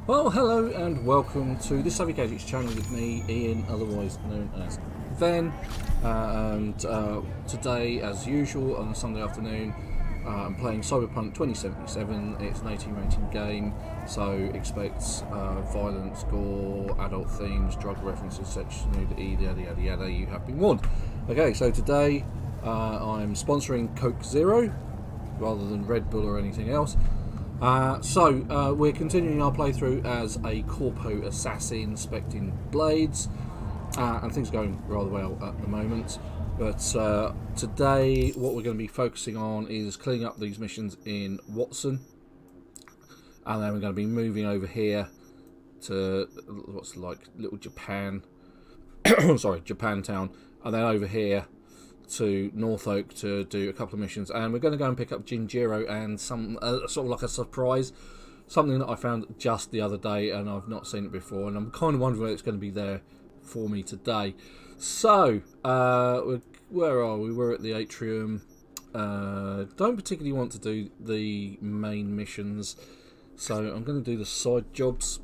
Well, hello and welcome to this Savvy Gadgets channel with me, Ian, otherwise known as Ven. Today, as usual, on a Sunday afternoon, I'm playing Cyberpunk 2077. It's an 18 rating game, so expect violence, gore, adult themes, drug references, sexual nudity, yada yada yada. You have been warned. Okay, so today I'm sponsoring Coke Zero rather than Red Bull or anything else. We're continuing our playthrough as a Corpo Assassin, inspecting blades, and things are going rather well at the moment. But today, what we're going to be focusing on is cleaning up these missions in Watson, and then we're going to be moving over here to what's like Little Japan, sorry, Japantown, and then over here to North Oak to do a couple of missions, and we're going to go and pick up Jinjiro and some sort of like a surprise, something that I found just the other day and I've not seen it before, and I'm kind of wondering whether it's going to be there for me today. So where are we? We're at the atrium. Don't particularly want to do the main missions, so I'm going to do the side jobs.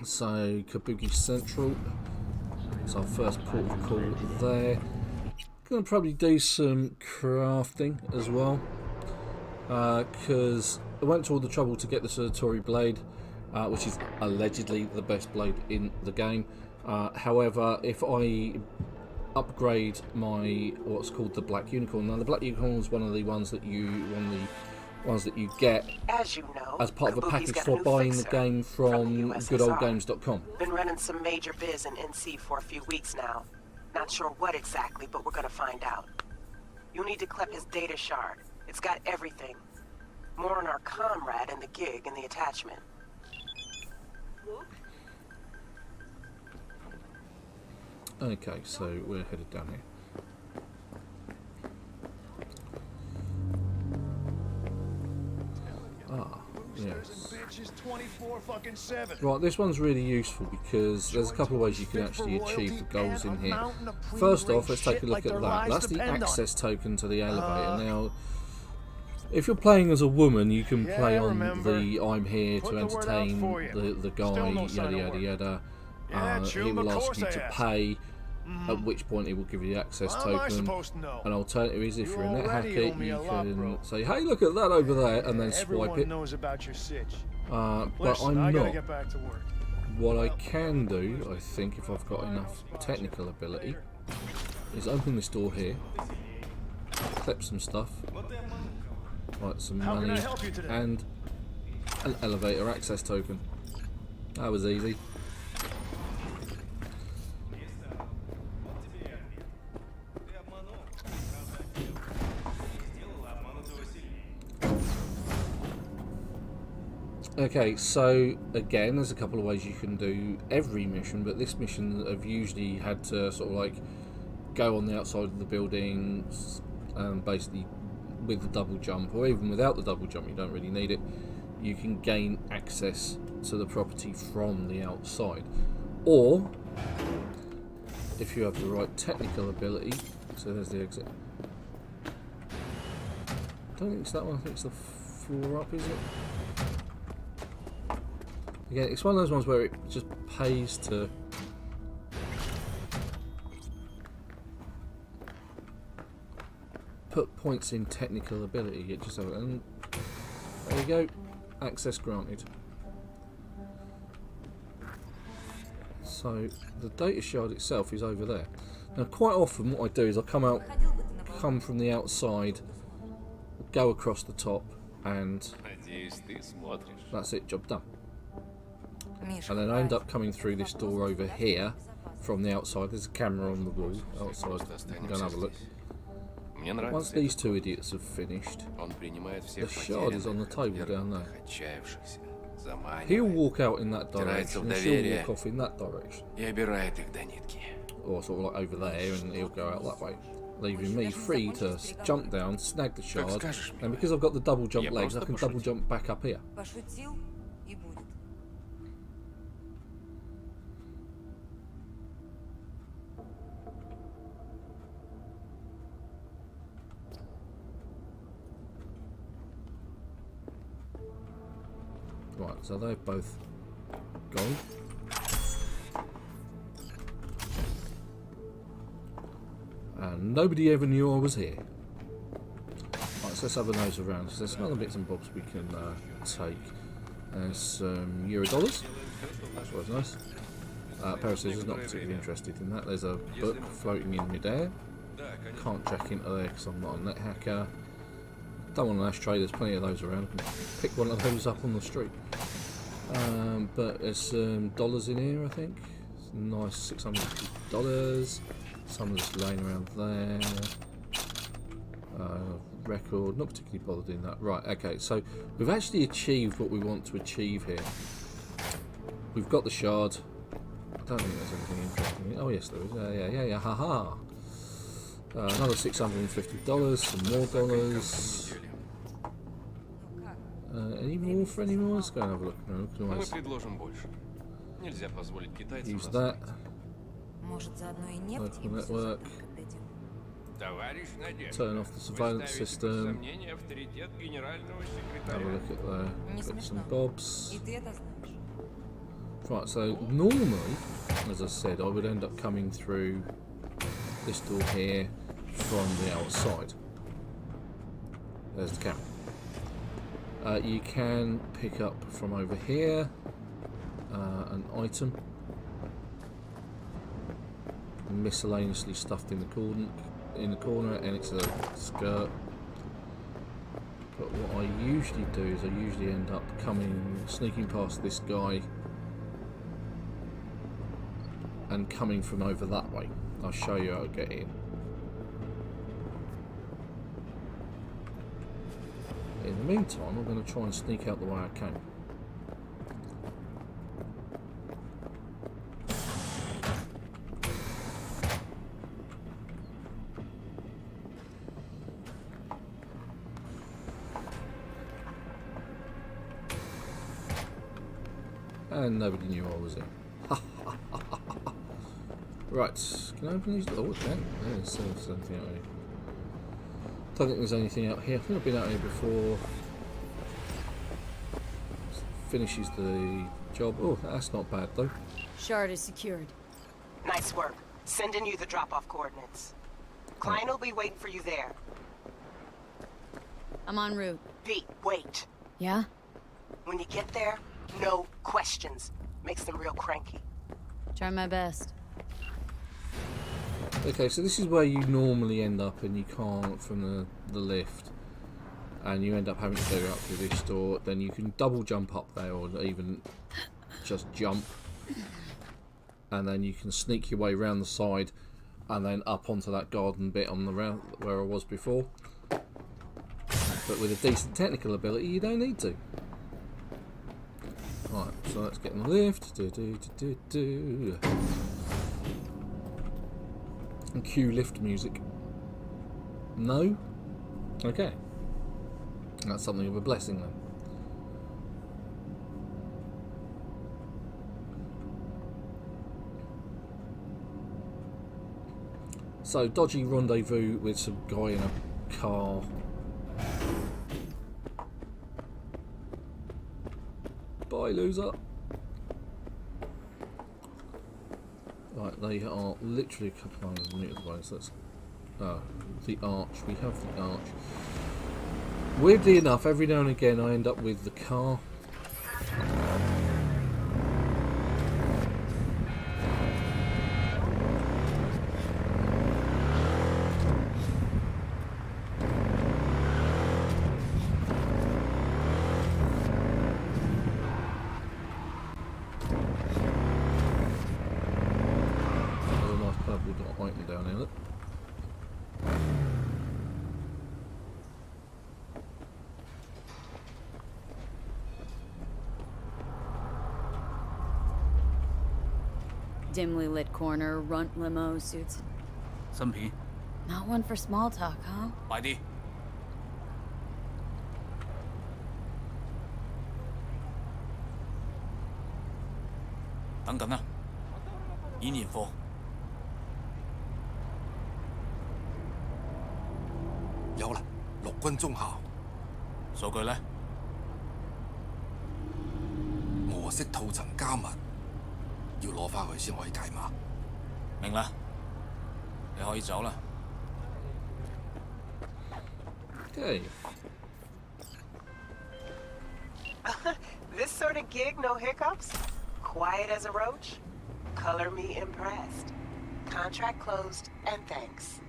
So Kabuki Central, it's our first port of call there. Going to probably do some crafting as well, because I went to all the trouble to get the Satori blade, which is allegedly the best blade in the game. However, if I upgrade my what's called the Black Unicorn, now the Black Unicorn is one of the ones that you get as you know, as part of a package for buying the game from goodoldgames.com. Been running some major biz in NC for a few weeks now. Not sure what exactly, but we're gonna find out. You'll need to clip his data shard. It's got everything. More on our comrade and the gig and the attachment. Okay, so we're headed down here. Yes. Right, this one's really useful because there's a couple of ways you can actually achieve the goals in here. First off, let's take a look at that. That's the access token to the elevator. Now, if you're playing as a woman, you can play on the I'm here to entertain the guy, yada yada yada. He will ask you to pay, at which point it will give you the access token. An alternative is if you're a net hacker, you can say, hey, look at that over there, and then swipe it. But I'm not. What I can do, I think, if I've got enough technical ability, is open this door here, clip some stuff, like some money, and an elevator access token. That was easy. Okay, so again, there's a couple of ways you can do every mission, but this mission I've usually had to sort of like go on the outside of the building, basically with the double jump, or even without the double jump, you don't really need it. You can gain access to the property from the outside, or if you have the right technical ability. So there's the exit. I don't think it's that one. I think it's the floor up, is it? Again, it's one of those ones where it just pays to put points in technical ability. It just and there you go, access granted. So the data shard itself is over there. Now, quite often, what I do is I come from the outside, go across the top, and that's it. Job done. And then I end up coming through this door over here from the outside. There's a camera on the wall outside. You can go and have a look. Once these two idiots have finished, the shard is on the table down there. He'll walk out in that direction and she'll walk off in that direction. Or sort of like over there, and he'll go out that way, leaving me free to jump down, snag the shard, and because I've got the double jump legs, I can double jump back up here. Right, so they've both gone. And nobody ever knew I was here. Right, so let's have a nose around. So there's some other bits and bobs we can take. There's some Eurodollars. That's always nice. Pair of scissors, not particularly interested in that. There's a book floating in midair. Can't jack into there because I'm not a net hacker. Don't want an ashtray, there's plenty of those around. I can pick one of those up on the street. But there's some dollars in here, I think. Nice $650. Some of this laying around there. Record, not particularly bothered in that. Right, okay, so we've actually achieved what we want to achieve here. We've got the shard. I don't think there's anything interesting. Oh yes, there is. Yeah, haha. Another $650. Some more dollars. Any more for any more? Let's go and have a look. No, use that. Local network. Turn off the surveillance system. Have a look at the bits and bobs. Right, so normally, as I said, I would end up coming through this door here from the outside. There's the camera. You can pick up from over here an item miscellaneously stuffed in the corner, and it's a skirt. But what I usually do is I usually end up sneaking past this guy and coming from over that way. I'll show you how to get in. In the meantime, I'm going to try and sneak out the way I came. And nobody knew I was in. Right, can I open these? Oh, I can. There's something out here. Don't think there's anything out here. I think I've been out here before. Finishes the job. Oh, that's not bad though. Shard is secured. Nice work. Sending you the drop-off coordinates. Klein will be waiting for you there. I'm en route. Pete, wait. Yeah? When you get there, no questions. Makes them real cranky. Try my best. Okay, so this is where you normally end up, and you can't from the lift, and you end up having to go up to this door. Then you can double jump up there, or even just jump, and then you can sneak your way around the side, and then up onto that garden bit on the round where I was before. But with a decent technical ability, you don't need to. Right, so let's get in the lift. And cue lift music. No? Okay. That's something of a blessing then. So, dodgy rendezvous with some guy in a car. Bye, loser. Right, they are literally a couple of hundred meters away, so that's the arch. We have the arch. Weirdly enough, every now and again I end up with the car. Down here, look. Dimly lit corner, runt limo, suits. 新片 Not one for small talk, huh? 快啲！等緊啦，演練課。有啦，陸軍中校。數據呢？俄式套層加密。要攞翻去先可以解碼。明啦，你可以走啦。Okay. This sort of gig, no hiccups? Quiet as a roach? Color me impressed. Contract closed, and thanks.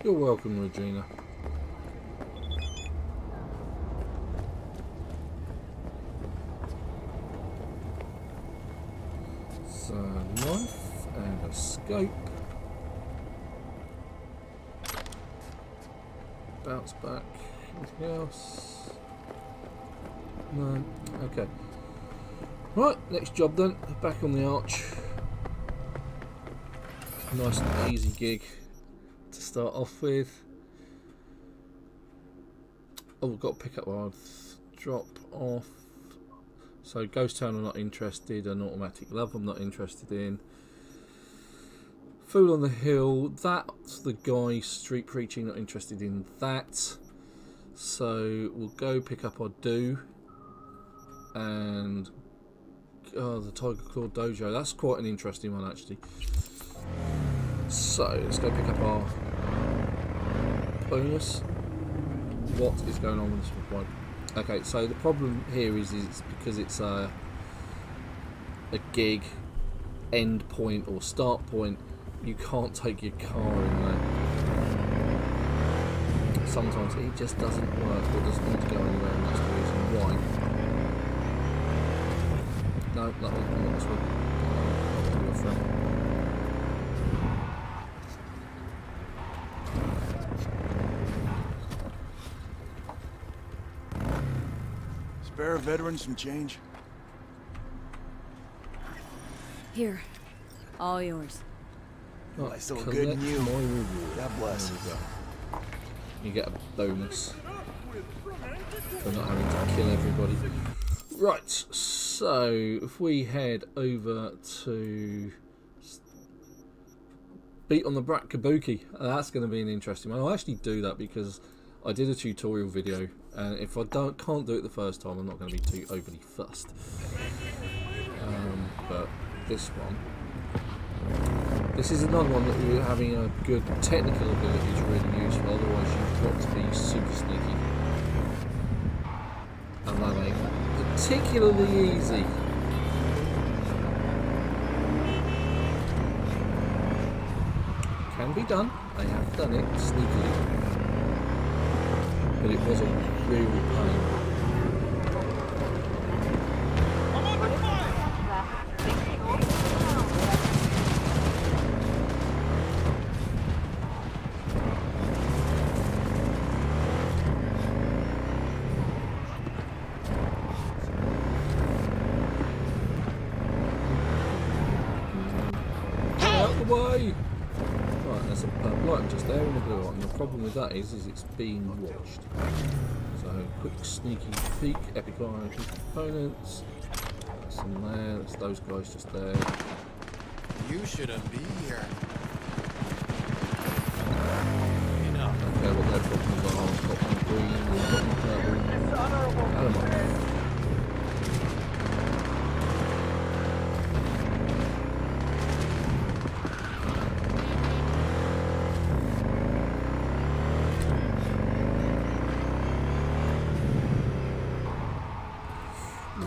You're welcome, Regina. So, knife and a scope. Bounce back. Anything else? No. Okay. Right, next job then. Back on the arch. Nice and easy gig to start off with. Oh, we've got to pick up our drop off. So Ghost Town I'm not interested, an automatic love I'm not interested in. Fool on the Hill, that's the guy street preaching, not interested in that. So we'll go pick up our do. And the Tiger Claw Dojo, that's quite an interesting one actually. So let's go pick up our bonus. What is going on with this one? Okay, so the problem here is it's because it's a gig end point or start point. You can't take your car in there. Sometimes it just doesn't work or doesn't want to go anywhere, and that's the reason why. No, not this one. Not your friend. Spare a veteran some change? Here. All yours. Well, I still good in you. My reward. God bless. There we go. You get a bonus for not having to kill everybody. Right, so if we head over to Beat on the Brat Kabuki, that's going to be an interesting one. I'll actually do that because I did a tutorial video, and if I can't do it the first time, I'm not going to be too overly fussed. But this one, this is another one that we're having a good technical ability is really useful. Otherwise, you've got to be super sneaky, and that ain't particularly easy. Can be done. I have done it sneakily, but it was a real pain. Way. Right, there's a purple item just there and a blue item. The problem with that is it's being watched. So, quick sneaky peek, epic iron components. That's in there, that's those guys just there. You shouldn't be here. Okay, what their problems are, I've got one green, we've got one purple. Alamite.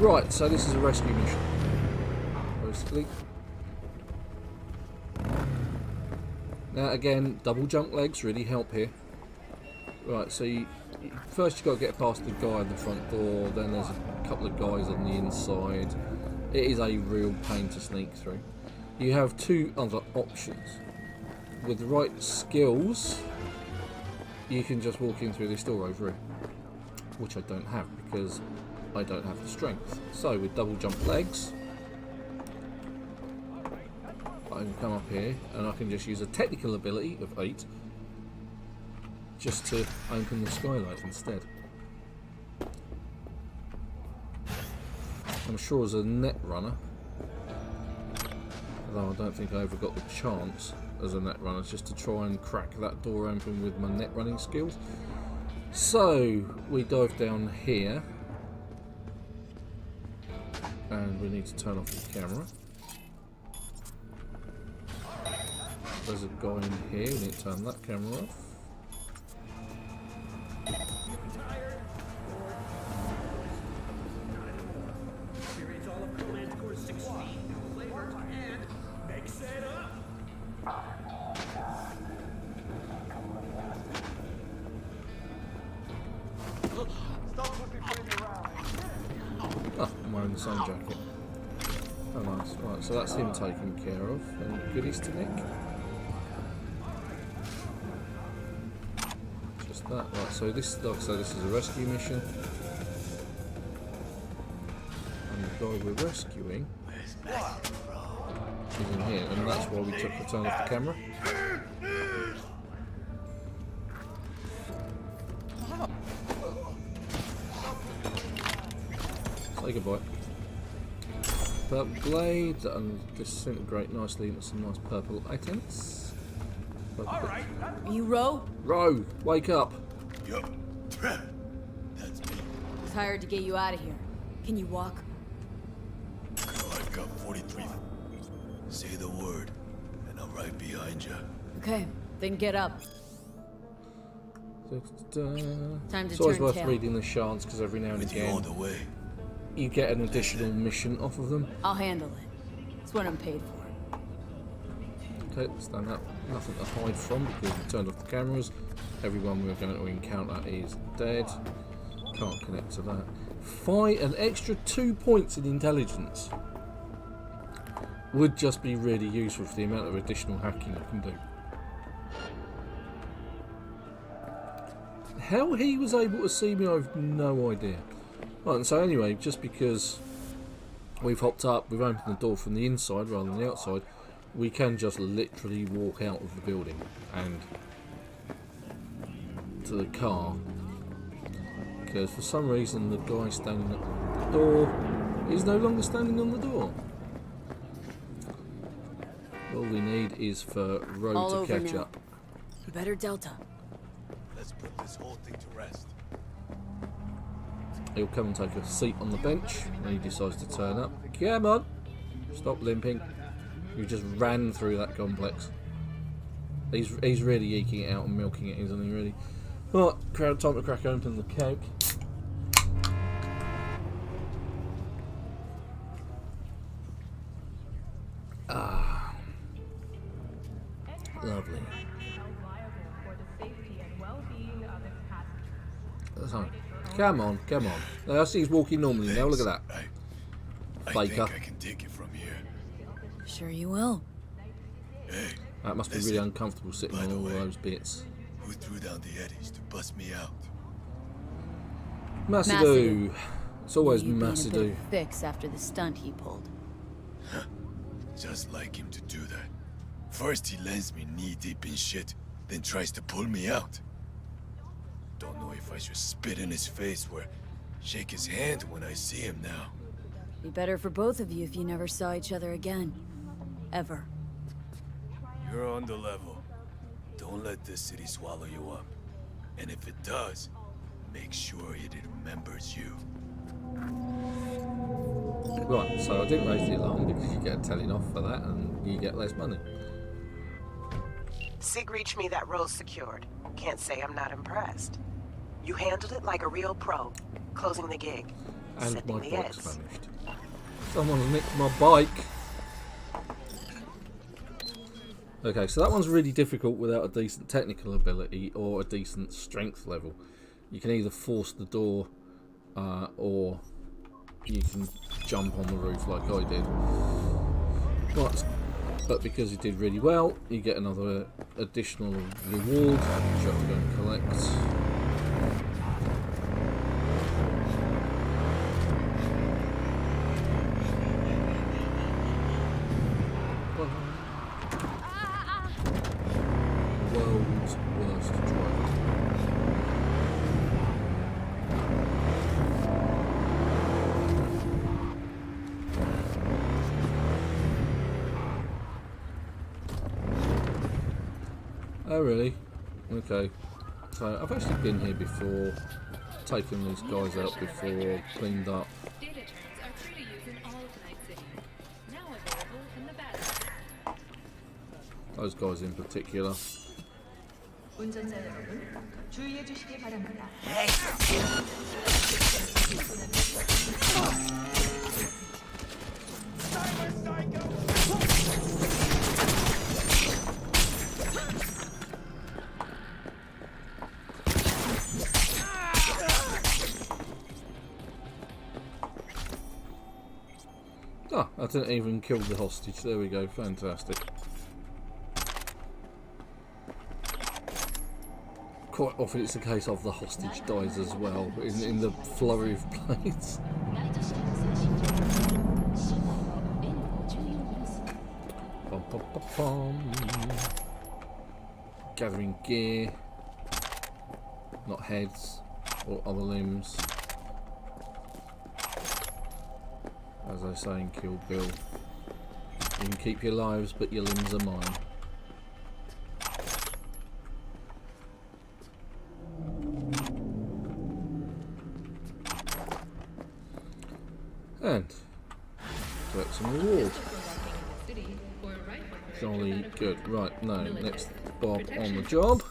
Right, so this is a rescue mission, basically. Now again, double jump legs really help here. Right, so first you've got to get past the guy at the front door, then there's a couple of guys on the inside. It is a real pain to sneak through. You have two other options. With the right skills, you can just walk in through this door over here, which I don't have because I don't have the strength. So with double jump legs, I can come up here and I can just use a technical ability of 8 just to open the skylight instead. I'm sure as a net runner, although I don't think I ever got the chance as a net runner, just to try and crack that door open with my net running skills. So we dive down here. And we need to turn off the camera. there's a guy in here. We need to turn that camera off. Oh, I'm wearing the same jacket. Oh nice. Right, so that's him taken care of. Any goodies to nick? Just that. Right, so this, like I say, this is a rescue mission. And the guy we're rescuing is in here, and that's why we took the turn off the camera. Say goodbye. Purple blade and disintegrate nicely into some nice purple items. Are you Ro? Ro, wake up! Yup. That's me. I was hired to get you out of here. Can you walk? I've got 43. Say the word, and I'm right behind you. Okay, then get up. Time to It's always turn worth tail. reading the shards because every now and With you all again the way. you get an additional mission off of them. I'll handle it. It's what I'm paid for. Okay, stand up. Nothing to hide from because we turned off the cameras. Everyone we're going to encounter is dead. Can't connect to that. An extra 2 points in intelligence would just be really useful for the amount of additional hacking I can do. How he was able to see me, I've no idea. Right, and so anyway, just because we've hopped up, we've opened the door from the inside rather than the outside, we can just literally walk out of the building and to the car. Because for some reason the guy standing at the door is no longer standing on the door. All we need is for Ro All to over catch now. up. You better Delta. Let's put this whole thing to rest. He'll come and take a seat on the bench when he decides to turn up. Come on! Stop limping. You just ran through that complex. He's really eking it out and milking it, isn't he, really? Right, crowd, time to crack open the coke. Ah. Lovely. So, come on, come on. Now, I see he's walking normally now, look at that. I Faker. think I can take it from here. Sure you will. Hey, That must be really uncomfortable sitting by on the all way, those bits. who threw down the eddies to bust me out? Massadoo. It's always You being a bit Massadoo. of a fix after the stunt he pulled. Just like him to do that. First he lands me knee-deep in shit, then tries to pull me out. Don't know if I should spit in his face or shake his hand when I see him now. Be better for both of you if you never saw each other again. Ever. You're on the level. Don't let this city swallow you up. And if it does, make sure it remembers you. Right, so I didn't raise the alarm because you get a telling off for that and you get less money. Sig reached me that role's secured. Can't say I'm not impressed. You handled it like a real pro, closing the gig, And sending my the bike's eds. vanished. Someone's nicked my bike. Okay, so that one's really difficult without a decent technical ability or a decent strength level. You can either force the door or you can jump on the roof like I did. Right, but because you did really well, you get another additional reward, which you have to go and collect. World's worst driver. Oh really? Okay. So I've actually been here before, taken these guys out before, cleaned up. Data turns are free to use in all tonight's cities. Now available in the battle. Those guys in particular. 운전자 여러분, 주의해 주시기 바랍니다. Ah, I didn't even kill the hostage. There we go. Fantastic. Quite often it's a case of the hostage dies as well in the flurry of planes. Bum, bum, bum, bum. Gathering gear, not heads or other limbs. As I say in Kill Bill, you can keep your lives, but your limbs are mine. And collect some reward. Jolly good. Right, no, next Bob on the job.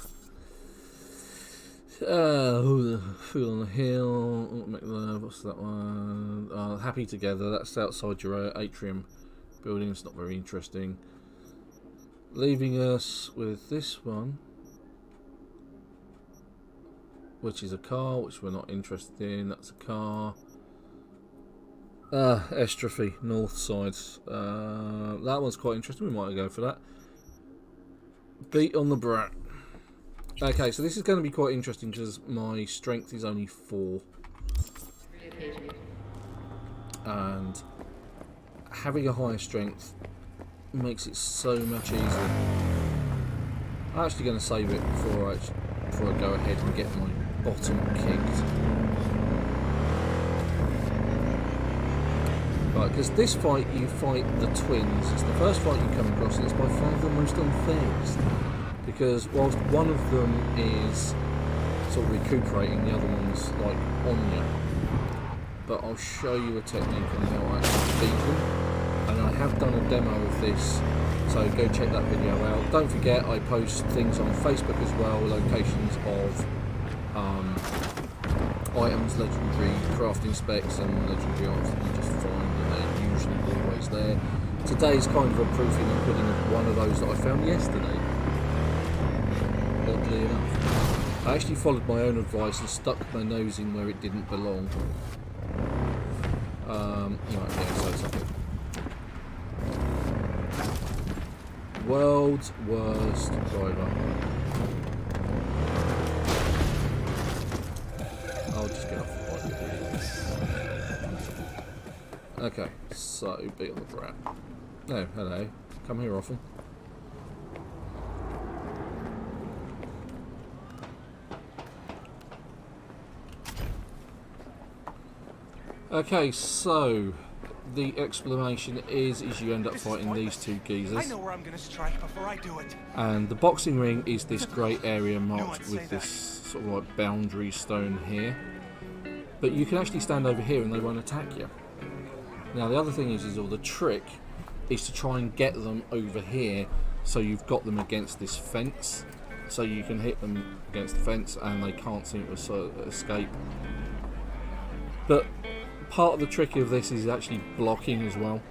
Fool on the Hill. What's that one? Happy Together. That's outside your atrium building. It's not very interesting. Leaving us with this one, which is a car, which we're not interested in. That's a car. Estrophy, north side. That one's quite interesting. We might go for that. Beat on the Brat. Okay, so this is going to be quite interesting because my strength is only 4. And having a higher strength makes it so much easier. I'm actually going to save it before I go ahead and get my bottom kicked. Right, because this fight, you fight the twins. It's the first fight you come across, and it's by far the most unfairest. Because whilst one of them is sort of recuperating, the other one's like on you. But I'll show you a technique on how I actually beat them. And I have done a demo of this, so go check that video out. Don't forget, I post things on Facebook as well, locations of items, legendary crafting specs and legendary items that you just find, and they're usually always there. Today's kind of a proof in putting one of those that I found yesterday. Oddly enough. I actually followed my own advice and stuck my nose in where it didn't belong. Right, yeah, so something. World's worst driver. I'll just get off the bike. Okay, so beat on the Brat. Oh, hello. Come here often. Okay, so the explanation is you end up fighting these two geezers. I know where I'm gonna strike before I do it. And the boxing ring is this grey area marked with this sort of like boundary stone here. But you can actually stand over here and they won't attack you. Now the other thing is or the trick is to try and get them over here so you've got them against this fence. So you can hit them against the fence and they can't seem to escape. But part of the trick of this is actually blocking as well.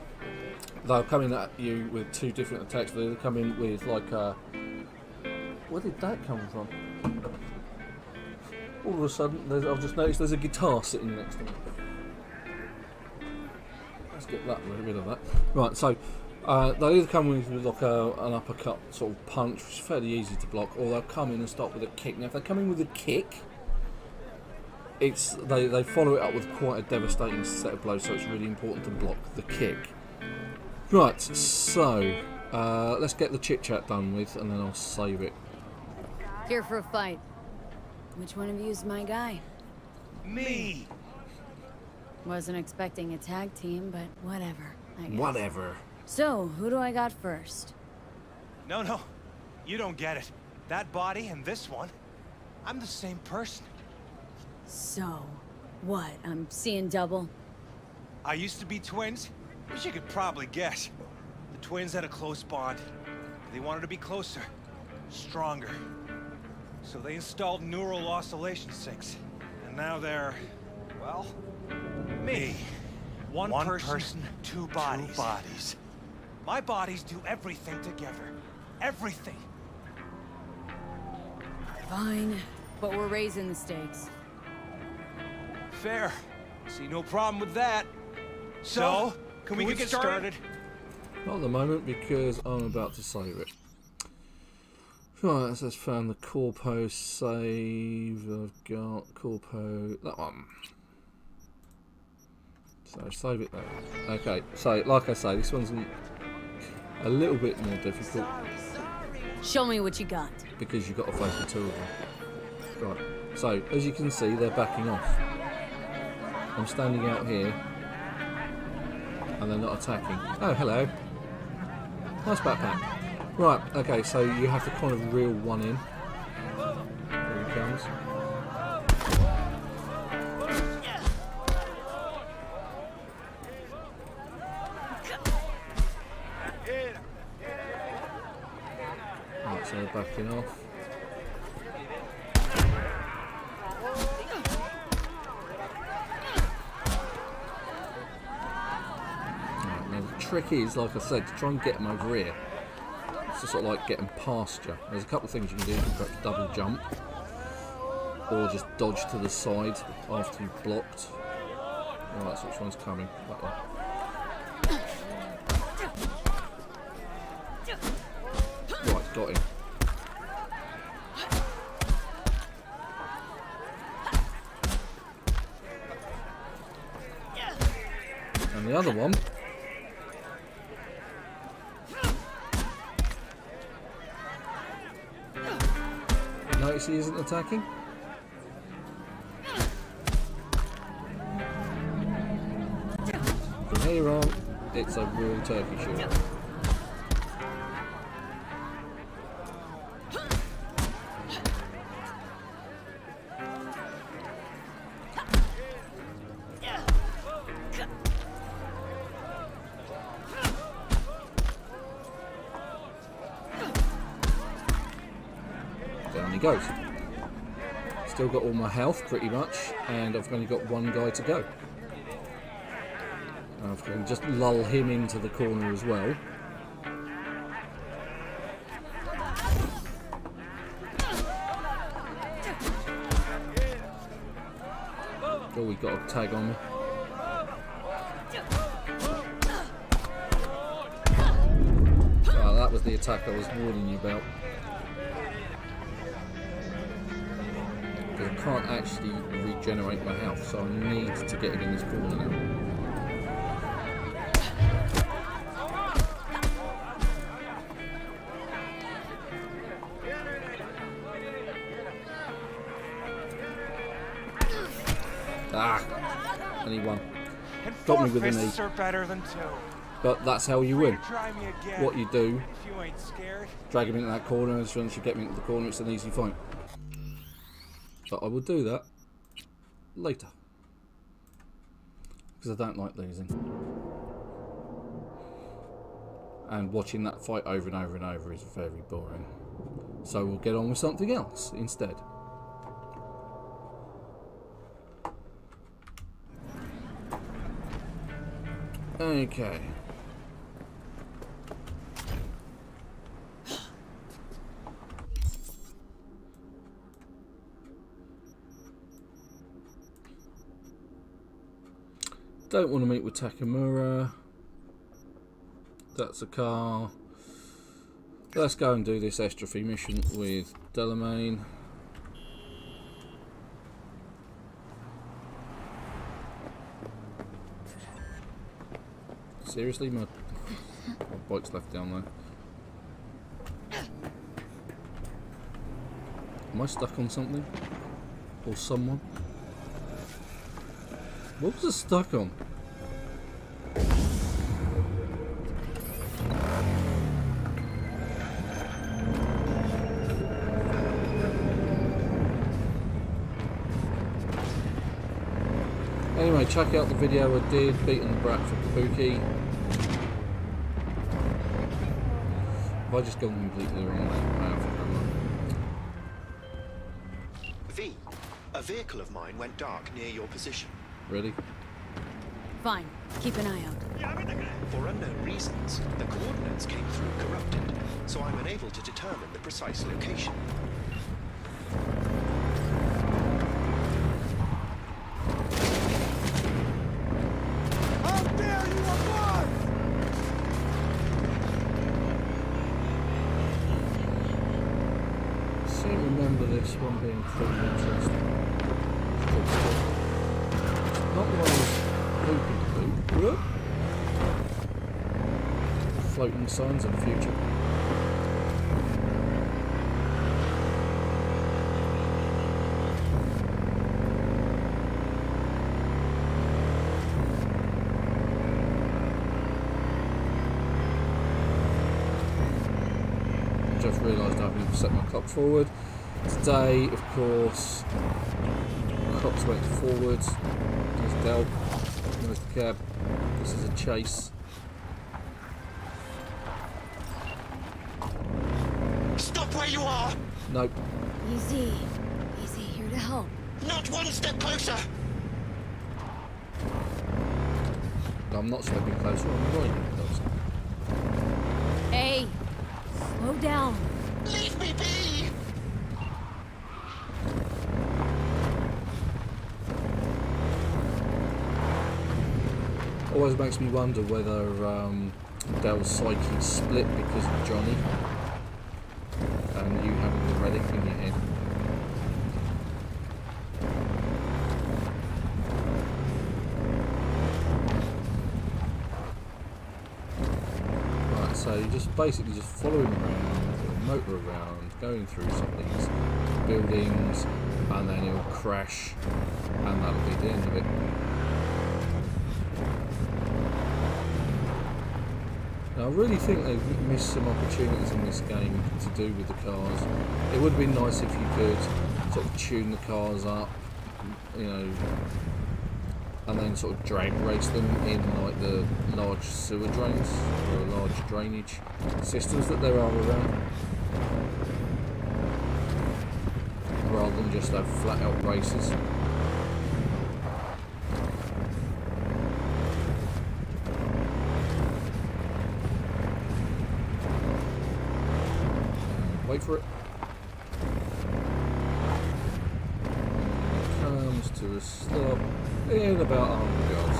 They'll come in at you with 2 different attacks. They'll come in with like a... Where did that come from? All of a sudden, I've just noticed there's a guitar sitting next to me. Let's get rid of that. Right, so they'll either come with like an uppercut sort of punch, which is fairly easy to block, or they'll come in and start with a kick. Now if they come in with a kick, they follow it up with quite a devastating set of blows, so it's really important to block the kick. Right, so let's get the chit chat done with, and then I'll save it. Here for a fight. Which one of you is my guy? Me! Wasn't expecting a tag team, but whatever, I guess. Whatever. So, who do I got first? No, you don't get it. That body and this one, I'm the same person. So, what? I'm seeing double? I used to be twins, which you could probably guess. The twins had a close bond. They wanted to be closer, stronger. So they installed neural oscillation sinks. And now they're, well, me. One person, two bodies. My bodies do everything together. Everything. Fine, but we're raising the stakes. Fair. See no problem with that. So can we get started? Not at the moment, because I'm about to save it. Right, it says found the Corpo save. I've got Corpo, that one. So save it there. Okay, so like I say, this one's a little bit more difficult Show me what you got. because you've got to face the two of them. Right, so as you can see, they're backing off. I'm standing out here and they're not attacking. Oh, hello. Nice backpack. Right, okay, so you have to kind of reel one in. Here he comes. Right, so they're backing off. Right, now the trick is, like I said, to try and get them over here. To sort of like get them past you. There's a couple of things you can do. You can perhaps double jump, or just dodge to the side after you've blocked. Right, so which one's coming? That one. Right, got him. And the other one. Notice he isn't attacking. From here on, it's a real turkey shooter. Down he goes. Still got all my health pretty much, and I've only got one guy to go. I can just lull him into the corner as well. Oh, we got a tag on me. Oh, that was the attack I was warning you about. I can't actually regenerate my health, so I need to get him in this corner now. Ah! Only one. Got me with a knee. Are better than two. But that's how you win. Try me again. What you do, If you ain't scared. drag him into that corner, as soon as you get me into the corner, it's an easy fight. But I will do that later, because I don't like losing, and watching that fight over and over and over is very boring, so we'll get on with something else instead. Okay. Don't want to meet with Takamura. That's a car. Let's go and do this estrophy mission with Delamain. Seriously, my bike's left down there. Am I stuck on something? Or someone? What was it stuck on? Anyway, check out the video I did, beating the brat for Kabuki. Have I just gone completely the wrong way? I have, haven't I? V, a vehicle of mine went dark near your position. Really? Fine. Keep an eye out. For unknown reasons, the coordinates came through corrupted, so I'm unable to determine the precise location. How dare you abort! I seem to remember this one being pretty interesting. It's not one I was hoping to do. Floating signs of the future. Just realised I haven't set my clock forward. Today, of course, clocks went forwards. There's Del. There's the cab. This is a chase. Stop where you are! Nope. Easy. Easy, here to help. Not one step closer! No, I'm not stepping closer. I'm right closer. Hey! Slow down. Leave me be! Always makes me wonder whether Del's psyche split because of Johnny and you having the relic in your head. Right, so you're just basically just following around, with a motor around, going through some of these buildings, and then it'll crash, and that'll be the end of it. Now, I really think they've missed some opportunities in this game to do with the cars. It would have been nice if you could sort of tune the cars up, you know, and then sort of drag race them in like the large sewer drains or large drainage systems that there are around, rather than just have flat out races. Wait for it. Comes to a stop in about 100 yards.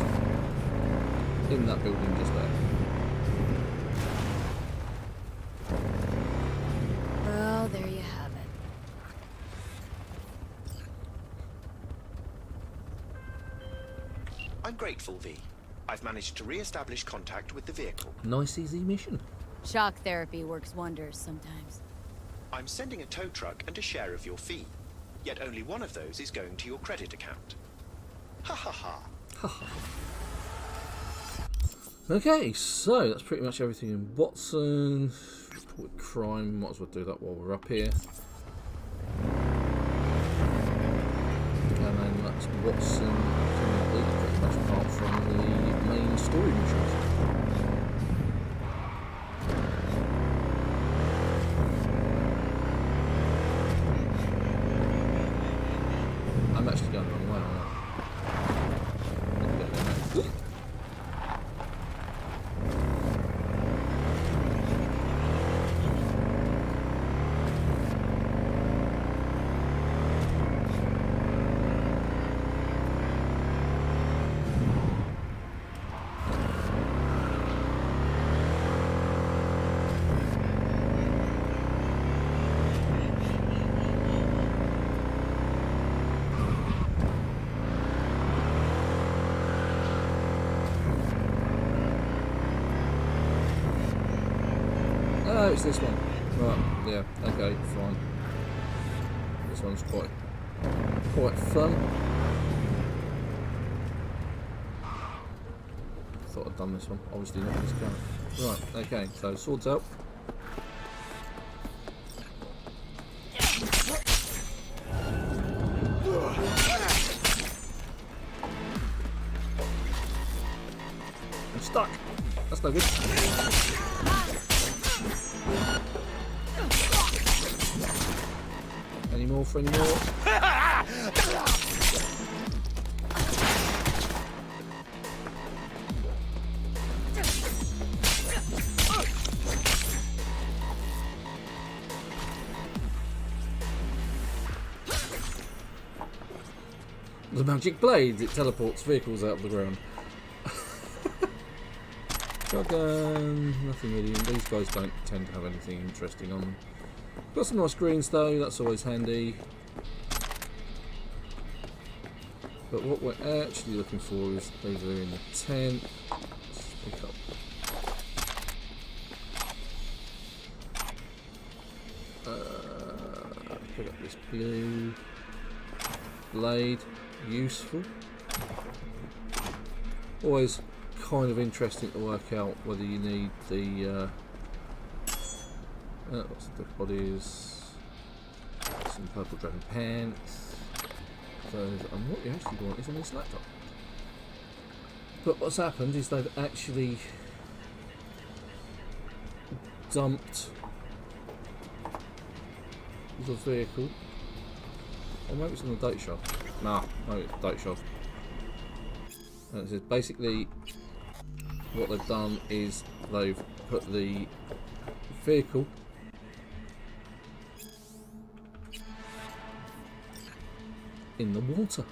In that building just there. Well, there you have it. I'm grateful, V. I've managed to re-establish contact with the vehicle. Nice easy mission. Shock therapy works wonders sometimes. I'm sending a tow truck and a share of your fee. Yet only one of those is going to your credit account. Ha ha ha. Okay, so that's pretty much everything in Watson. Report crime, might as well do that while we're up here. And then that's Watson complete, pretty much apart from the main story missions. I'm actually going the wrong way, aren't I? Oh, it's this one. Right, yeah, okay, fine. This one's quite fun. Thought I'd done this one. Obviously not this car. Right, okay, so swords out. I'm stuck. That's no good. north anymore. The magic blade, it teleports vehicles out of the ground. Shotgun, nothing really. These guys don't tend to have anything interesting on them. Got some nice greens though, that's always handy. But what we're actually looking for is over there in the tent. Let's pick up. Pick up this blue blade. Useful. Always kind of interesting to work out whether you need the lots of dead bodies, some purple dragon pants. So, and what you actually want is on this laptop. But what's happened is they've actually dumped the vehicle. Or maybe it's on the date shop. Nah, no, it's date shop. And it says basically what they've done is they've put the vehicle in the water.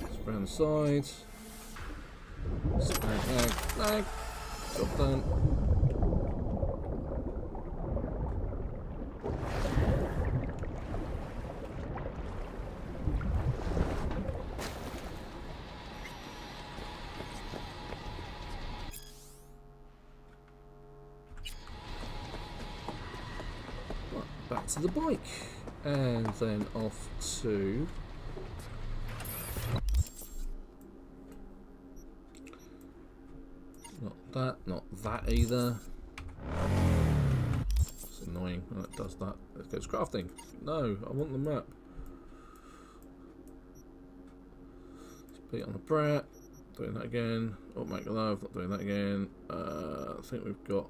It's around the sides. Snag. Job done. Back to the bike, and then off to not that either. It's annoying when it does that. It goes crafting. No, I want the map. Let's put it on the brat. Doing that again. Oh, make love. Not doing that again. I think we've got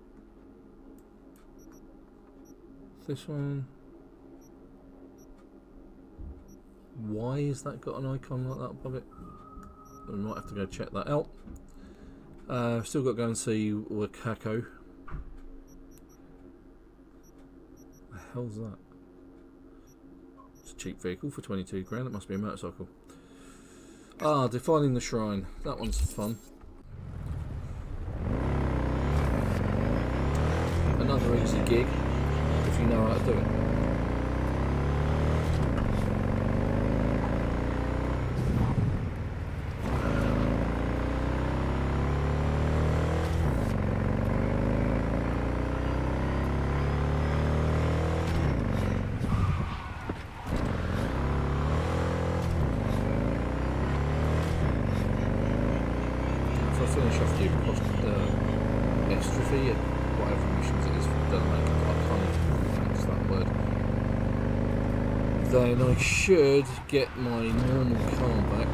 this one. Why has that got an icon like that above it? We might have to go check that out. Still got to go and see Wakako. The hell's that? It's a cheap vehicle for 22 grand. It must be a motorcycle. Ah, defining the shrine. That one's fun. Another easy gig if you know how to do it. Finish off the extra fee, whatever missions it is, I can't pronounce that word. Then I should get my normal car back.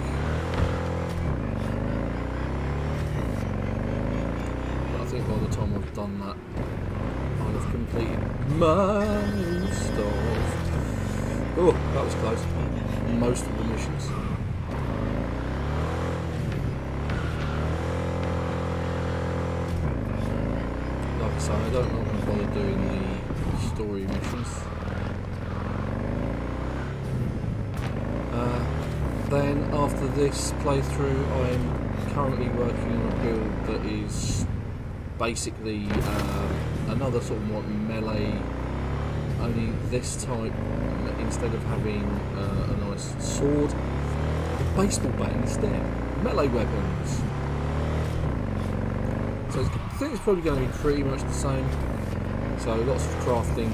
But I think by the time I've done that, I'll have completed most of. Oh, that was close. Most of the missions. So I don't know if I'm going to bother doing the story missions. Then after this playthrough, I'm currently working on a build that is basically another sort of more melee, only this type, instead of having a nice sword, a baseball bat instead. Melee weapons. So I think it's probably going to be pretty much the same. So lots of crafting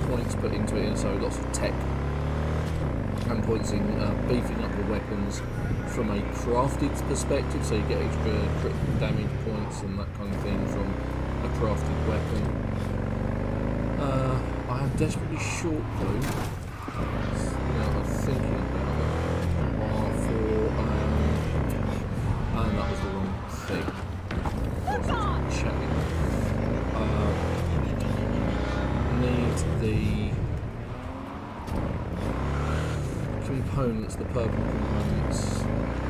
points put into it, and so lots of tech and points in beefing up the weapons from a crafted perspective. So you get extra critical damage points and that kind of thing from a crafted weapon. I am desperately short though. I'm thinking about it for thing. Whilst I'm chatting. Need the components, the purple components,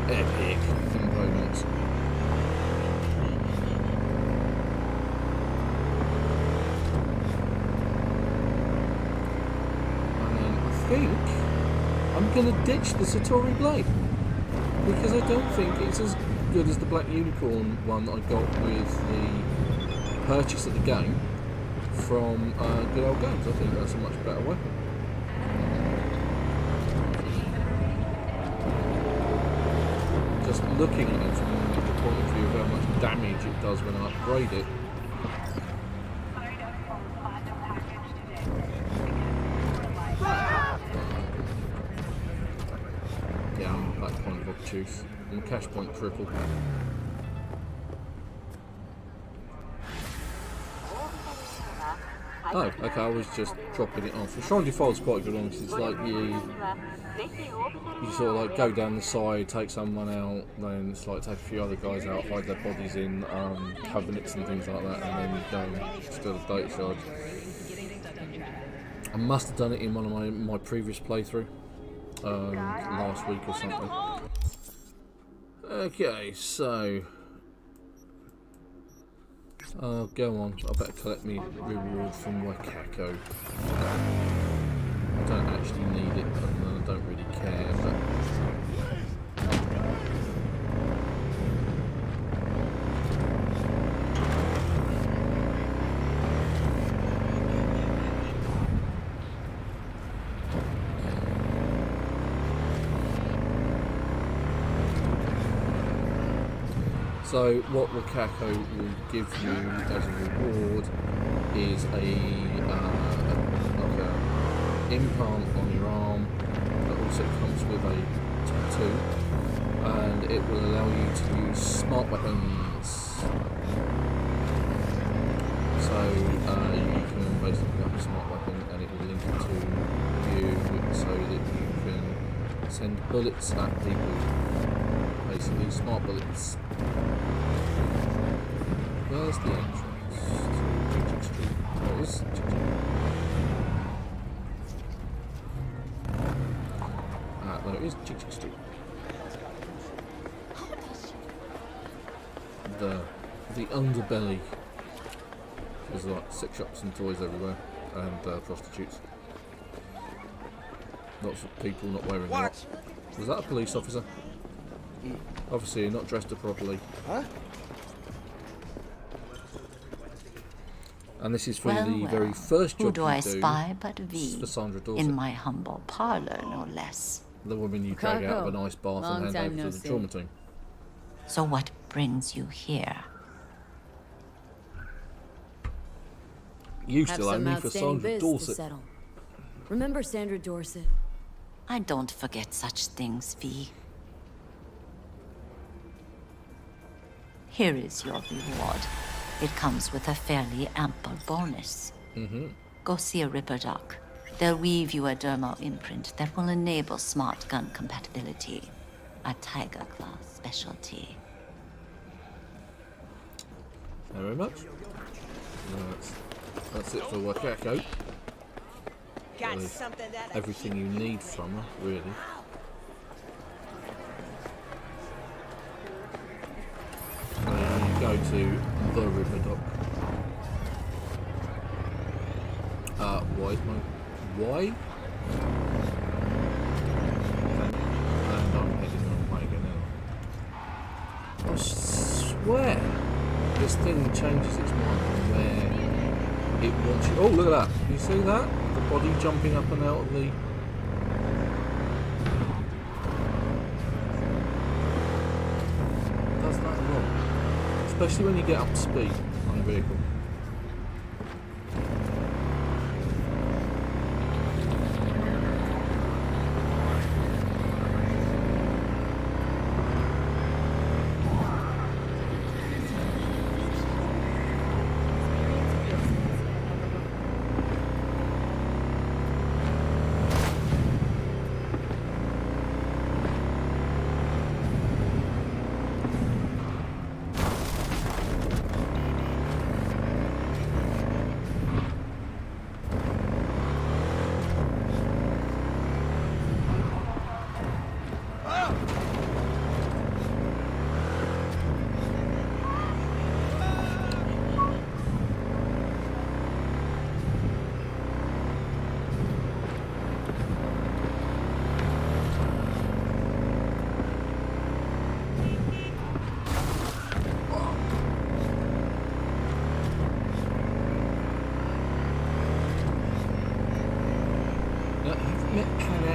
epic components. And then I think I'm going to ditch the Satori blade because I don't think it's as good as the Black Unicorn one that I got with the purchase of the game from Good Old Games. I think that's a much better weapon. Just looking at it from the point of view of how much damage it does when I upgrade it. Yeah, I'm at that point of obtuse. I'm a cash point cripple. Oh, okay, I was just dropping it off. The Shrine Defile's quite a good one because it's like you sort of like go down the side, take someone out, then it's like take a few other guys out, hide their bodies in cabinets and things like that, and then go and steal the data charge. I must have done it in one of my previous playthrough, last week or something. Okay, so go on. I better collect me reward from Wakako. I don't actually need it, but I don't really care. But so what Wakako will give you as a reward is like a implant on your arm that also comes with a tattoo, and it will allow you to use smart weapons. So you can basically have a smart weapon and it will link it to you so that you can send bullets at people. Basically, smart bullets. Where's the entrance to Chick Street? There it is. There it is, Chick Street. The underbelly. There's like sex shops and toys everywhere, and prostitutes. Lots of people not wearing a lot. Was that a police officer? Obviously, you're not dressed properly. Huh? And this is for the very first job who do I you do spy but for Sandra V, Dorset, in my humble parlor, no less. the woman you drag out of an ice bath Long and hand time over no to the see. trauma team. So what brings you here? You Have still owe some me for outstanding Sandra biz to Dorset. settle. Remember Sandra Dorset? I don't forget such things, V. Here is your reward. It comes with a fairly ample bonus. Go see a Ripper Doc. They'll weave you a dermal imprint that will enable smart gun compatibility. A Tiger Claw specialty. Thank you very much. That's it for Wakako. Got something that Everything you need from her, really. You go to the River Dock. Why is my... Why? And I'm heading the wrong way again now. I swear this thing changes its mind from where it wants you. Oh, look at that. You see that? The body jumping up and out of the... Does that a lot. Especially when you get up to speed on a vehicle.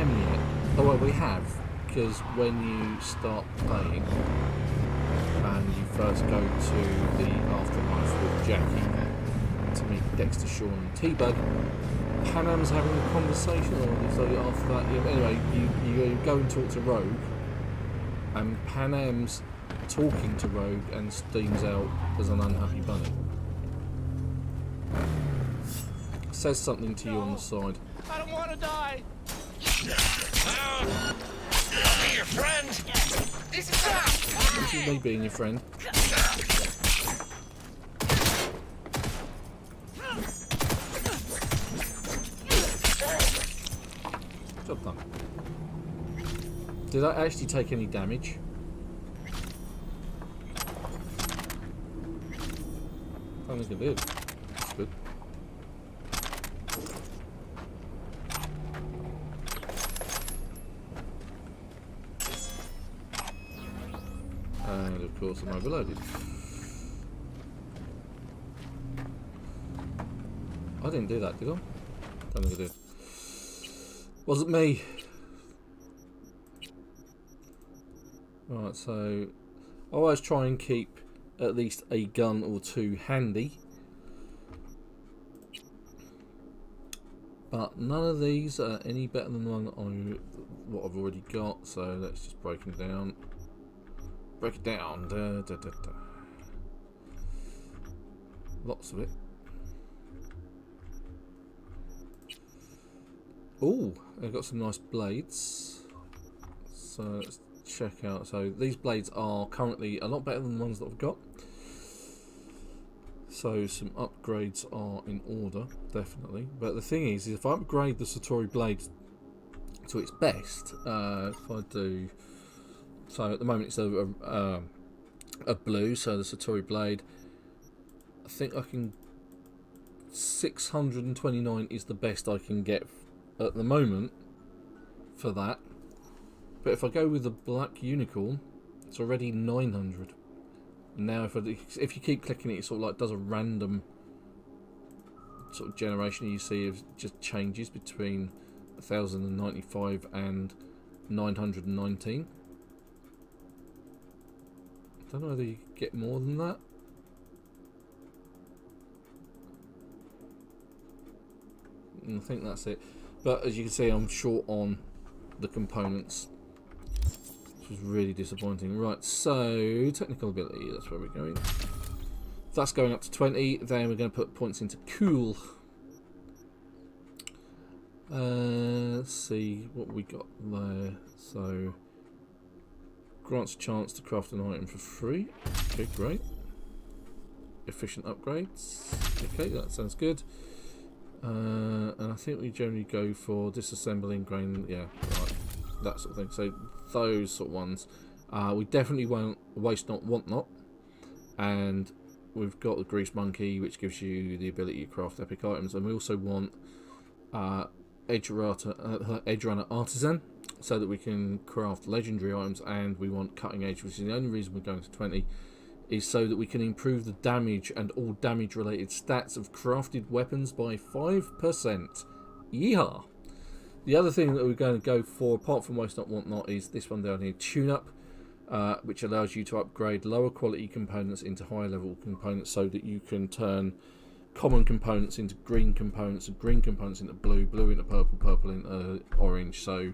Panam yet. Oh well, we have, because when you start playing and you first go to the afterlife with Jackie to meet Dexter, Sean and T-Bug, Panam's having a conversation, or so after that, anyway, you go and talk to Rogue, and Panam's talking to Rogue and steams out as an unhappy bunny. Says something to you on the side. I don't want to die. I'll be your friend. This is that. This is me being your friend. Job done. Did I actually take any damage? I don't think I did. That's good. And of course I'm overloaded. I didn't do that, did I? Don't think I did. Wasn't me. Right, so I always try and keep at least a gun or two handy. But none of these are any better than what I've already got, so let's just break them down. Break it down. Lots of it. Oh, I've got some nice blades. So let's check out. So these blades are currently a lot better than the ones that I've got. So some upgrades are in order, definitely. But the thing is if I upgrade the Satori blade to its best, if I do, so at the moment it's a blue, so the Satori blade, I think I can, 629 is the best I can get at the moment for that. But if I go with the black unicorn, it's already 900. Now if you keep clicking it, it sort of like does a random sort of generation. You see it just changes between 1095 and 919. I don't know whether you get more than that. I think that's it. But as you can see, I'm short on the components, which was really disappointing. Right, so technical ability, that's where we're going. That's going up to 20. Then we're going to put points into cool. Let's see what we got there. So grants a chance to craft an item for free. Okay, great. Efficient upgrades. Okay, that sounds good. And I think we generally go for disassembling grain, yeah, right, that sort of thing. So those sort of ones, we definitely won't waste not, want not. And we've got the grease monkey, which gives you the ability to craft epic items, and we also want edge runner artisan, so that we can craft legendary items, and we want cutting edge, which is the only reason we're going to 20. Is so that we can improve the damage and all damage related stats of crafted weapons by 5%. Yeehaw! The other thing that we're going to go for, apart from waste not want not, is this one down here, tune up, which allows you to upgrade lower quality components into higher level components, so that you can turn common components into green components, and green components into blue, blue into purple, purple into orange. So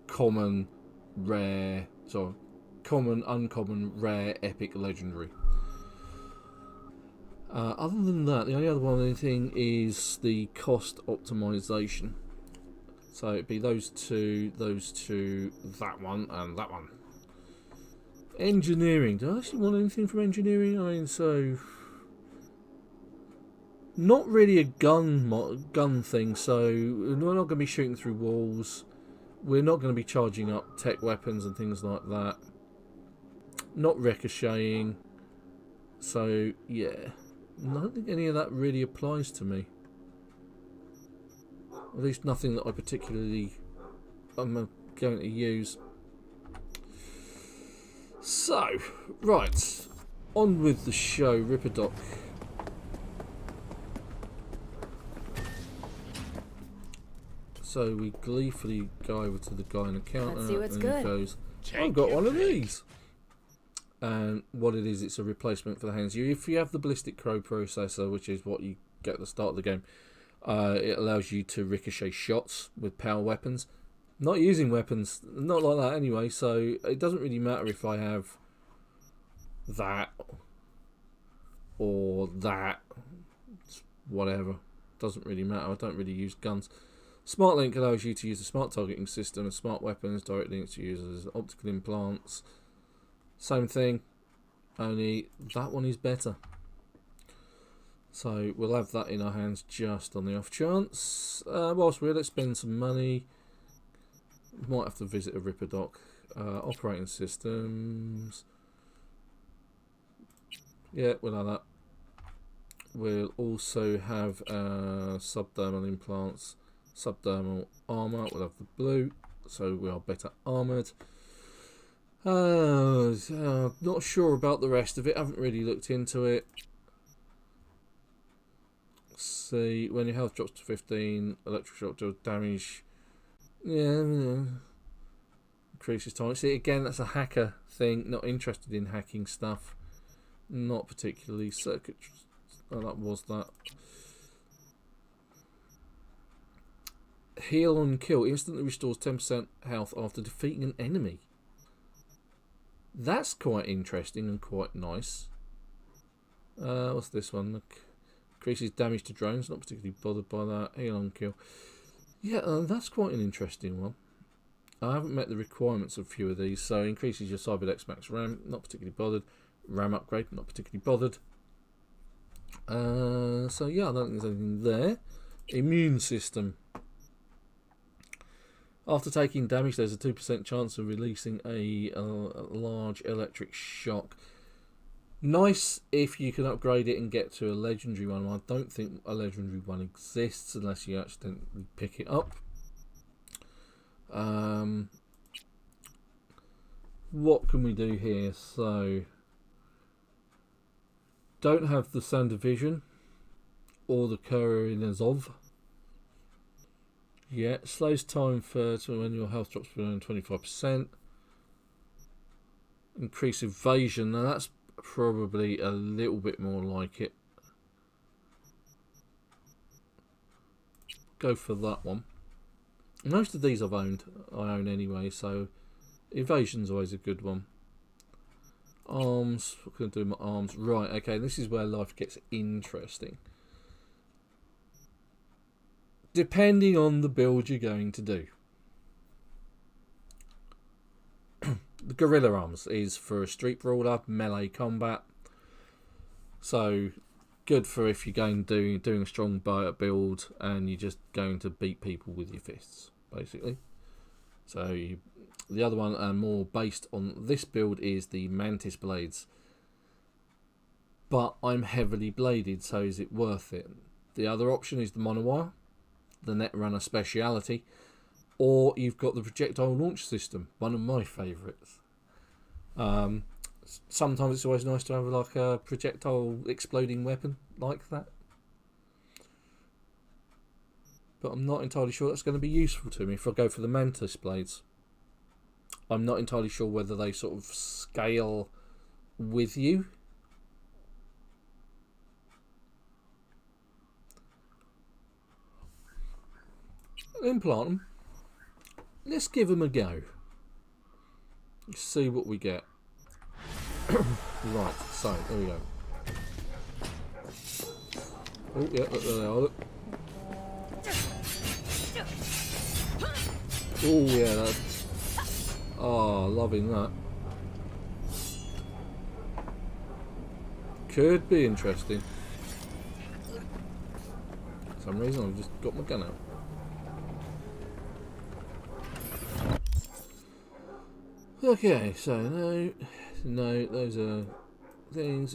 common, rare, so common, uncommon, rare, epic, legendary. Other than that, the only other thing is the cost optimization. So it'd be those two, that one, and that one. Engineering. Do I actually want anything from engineering? I mean, so not really a gun thing. So we're not going to be shooting through walls. We're not going to be charging up tech weapons and things like that. Not ricocheting. So yeah, I don't think any of that really applies to me. At least nothing that I particularly am going to use. So, right, on with the show, Ripperdoc. So we gleefully go over to the guy in the counter, Let's see what's and good. he goes, Take I've got your one of pick. these. And what it is, it's a replacement for the hands. If you have the ballistic crow processor, which is what you get at the start of the game, it allows you to ricochet shots with power weapons. Not using weapons, not like that anyway, so it doesn't really matter if I have that or that, whatever. Doesn't really matter. I don't really use guns. Smart Link allows you to use a smart targeting system and smart weapons. Direct links to users, optical implants. Same thing, only that one is better. So we'll have that in our hands just on the off chance. Whilst we're here, let's spend some money. Might have to visit a Ripper Doc. Operating systems. Yeah, we'll have that. We'll also have subdermal implants, subdermal armour. We'll have the blue, so we are better armoured. Not sure about the rest of it. Haven't really looked into it. See, when your health drops to 15, electric shock does damage. Yeah, increases time. See, again, that's a hacker thing. Not interested in hacking stuff. Not particularly. Circuit. Oh, that was that. Heal on kill instantly restores 10% health after defeating an enemy. That's quite interesting and quite nice. What's this one? Look, increases damage to drones. Not particularly bothered by that. Heal on kill. Yeah, that's quite an interesting one. I haven't met the requirements of a few of these. So increases your Cyberdex max RAM. Not particularly bothered. RAM upgrade. Not particularly bothered. So yeah, I don't think there's anything there. Immune system. After taking damage, there's a 2% chance of releasing a large electric shock. Nice if you can upgrade it and get to a legendary one. I don't think a legendary one exists unless you accidentally pick it up. What can we do here? So, don't have the Sound Division or the Courier in Azov. Yeah, slows time for when your health drops below 25%. Increase evasion. Now that's probably a little bit more like it. Go for that one. Most of these I own anyway, so evasion's always a good one. Arms. What can I do with my arms? Right, okay, this is where life gets interesting. Depending on the build you're going to do. The Gorilla Arms is for a street brawler, melee combat. So, good for if you're going doing a strong build and you're just going to beat people with your fists, basically. So, the other one, more based on this build, is the Mantis Blades. But I'm heavily bladed, so is it worth it? The other option is the Monowire, the Netrunner Speciality, or you've got the projectile launch system, one of my favourites. Sometimes it's always nice to have like a projectile exploding weapon like that, but I'm not entirely sure that's going to be useful to me if I go for the Mantis Blades. I'm not entirely sure whether they sort of scale with you. Implant them. Let's give them a go. Let's see what we get. Right, so there we go. Oh yeah, look, there they are. Look. Oh yeah, that's. Oh, loving that. Could be interesting. For some reason I've just got my gun out. Okay, so no, those are things.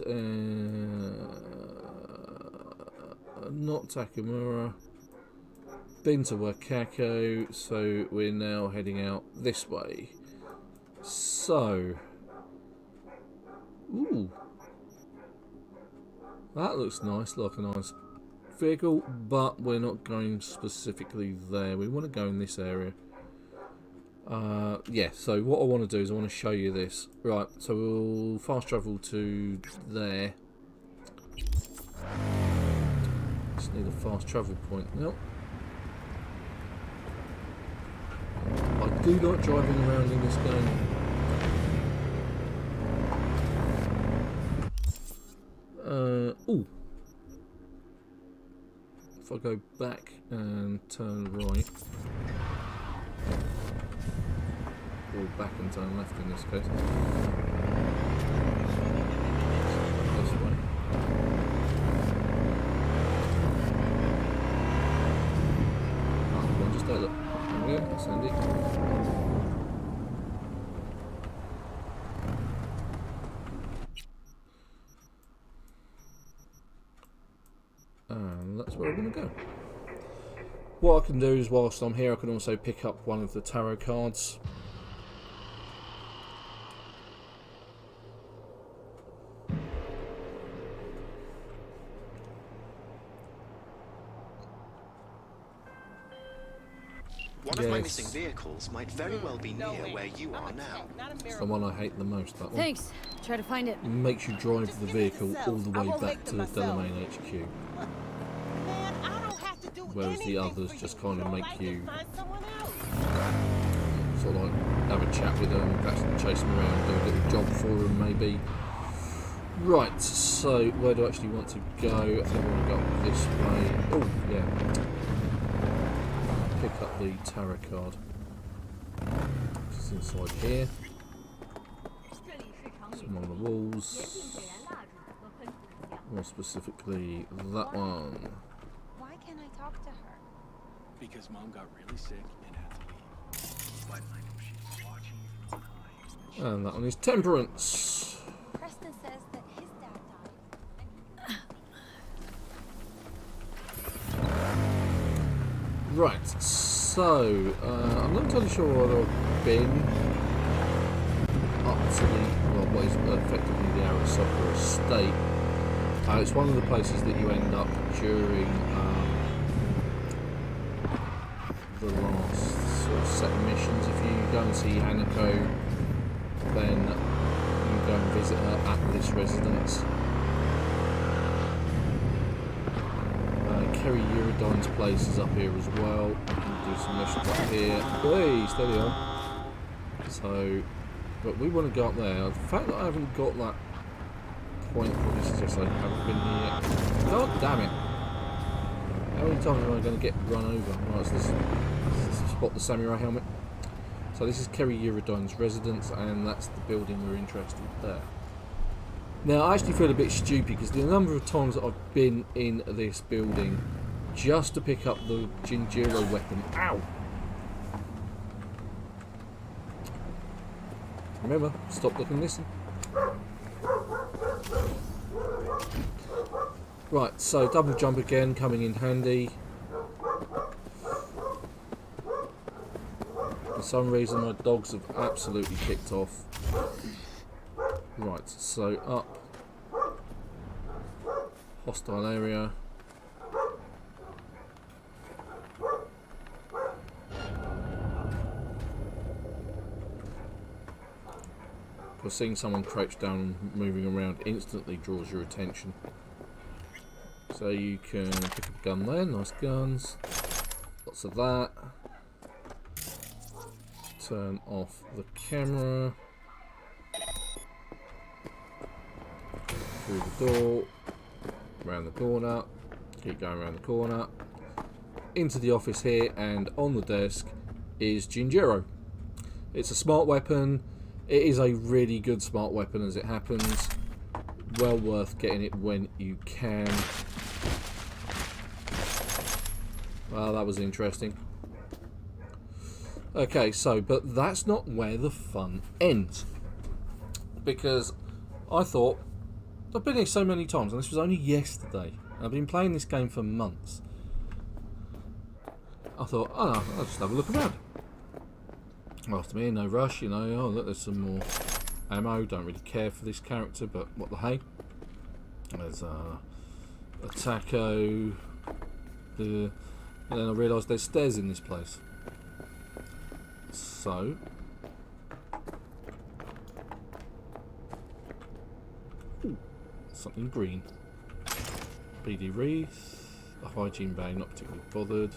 Not Takamura. Been to Wakako, so we're now heading out this way. So, ooh, that looks nice, like a nice vehicle, but we're not going specifically there. We want to go in this area. Yeah, so what I want to do is I want to show you this. Right, so we'll fast travel to there. Just need a fast travel point. Nope. I do like driving around in this game. Ooh. If I go back and turn right, or back and turn left in this case. This way. Oh, come on, just there, look. There we go, that's handy. And that's where I'm going to go. What I can do is, whilst I'm here, I can also pick up one of the tarot cards. One of my missing vehicles might very well be near where you are now. It's the one I hate the most, that one. Thanks. Try to find it. It makes you drive the vehicle all the way back to the Delamain HQ. Whereas the others just kind of make you sort of like have a chat with them, perhaps chase them around, do a little job for them maybe. Right, so where do I actually want to go? I think I want to go up this way. Oh, yeah. Pick up the tarot card. Just inside here. Some on the walls. More specifically, that one. Why can't I talk to her? Because Mom got really sick and had to leave. But I know she's watching from high. And that one is Temperance. Preston says that his dad died. Right, so I'm not entirely sure whether I've been up to the, well, what is effectively the Arroyo estate. It's one of the places that you end up during the last sort of set of missions. If you go and see Hanako, then you go and visit her at this residence. Kerry Uridine's place is up here as well. You can do some missions up here. Hey, steady on. So, but we want to go up there. The fact that I haven't got that point probably suggests I haven't been here yet. God damn it! How many times am I going to get run over? Right, so this is spot the samurai helmet. So this is Kerry Uridine's residence, and that's the building we're interested in there. Now, I actually feel a bit stupid because the number of times that I've been in this building just to pick up the Jinjiro weapon. Ow! Remember, stop, look and listen. Right, so double jump again, coming in handy. For some reason my dogs have absolutely kicked off. Right, so up. Hostile area. Because seeing someone crouched down and moving around instantly draws your attention. So you can pick up a gun there, nice guns. Lots of that. Turn off the camera. Through the door. Around the corner. Keep going around the corner. Into the office here, and on the desk is Jinjiro. It's a smart weapon. It is a really good smart weapon as it happens. Well worth getting it when you can. Well, that was interesting. Okay, so, but that's not where the fun ends. Because I thought, I've been here so many times, and this was only yesterday. I've been playing this game for months. I thought, oh no, I'll just have a look around. After me, no rush, you know. Oh look, there's some more ammo. Don't really care for this character, but what the hey. There's a taco. And then I realised there's stairs in this place. So ooh, something green. BD wreath, a hygiene bag, not particularly bothered.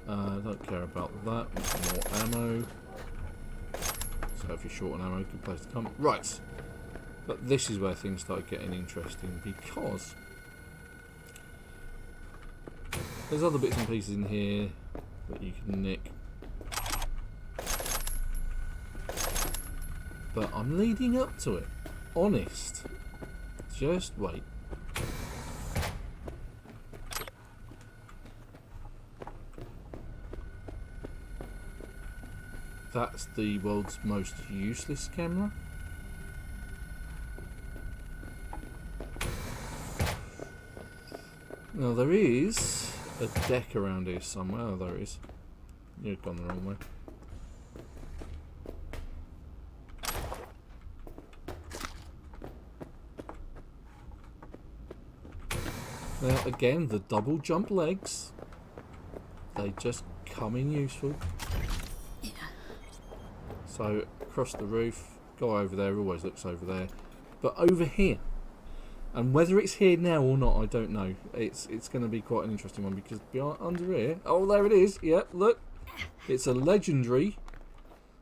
Don't care about that. More ammo. So if you're short on ammo, good place to come. Right, but this is where things start getting interesting, because there's other bits and pieces in here that you can nick. But I'm leading up to it. Honest. Just wait. That's the world's most useless camera. Now there is a deck around here somewhere. Oh, there is. You've gone the wrong way. Now again, the double jump legs, they just come in useful. Yeah. So across the roof, go over there, always looks over there. But over here, and whether it's here now or not, I don't know. It's going to be quite an interesting one, because behind, under here, oh there it is, yeah, look. It's a legendary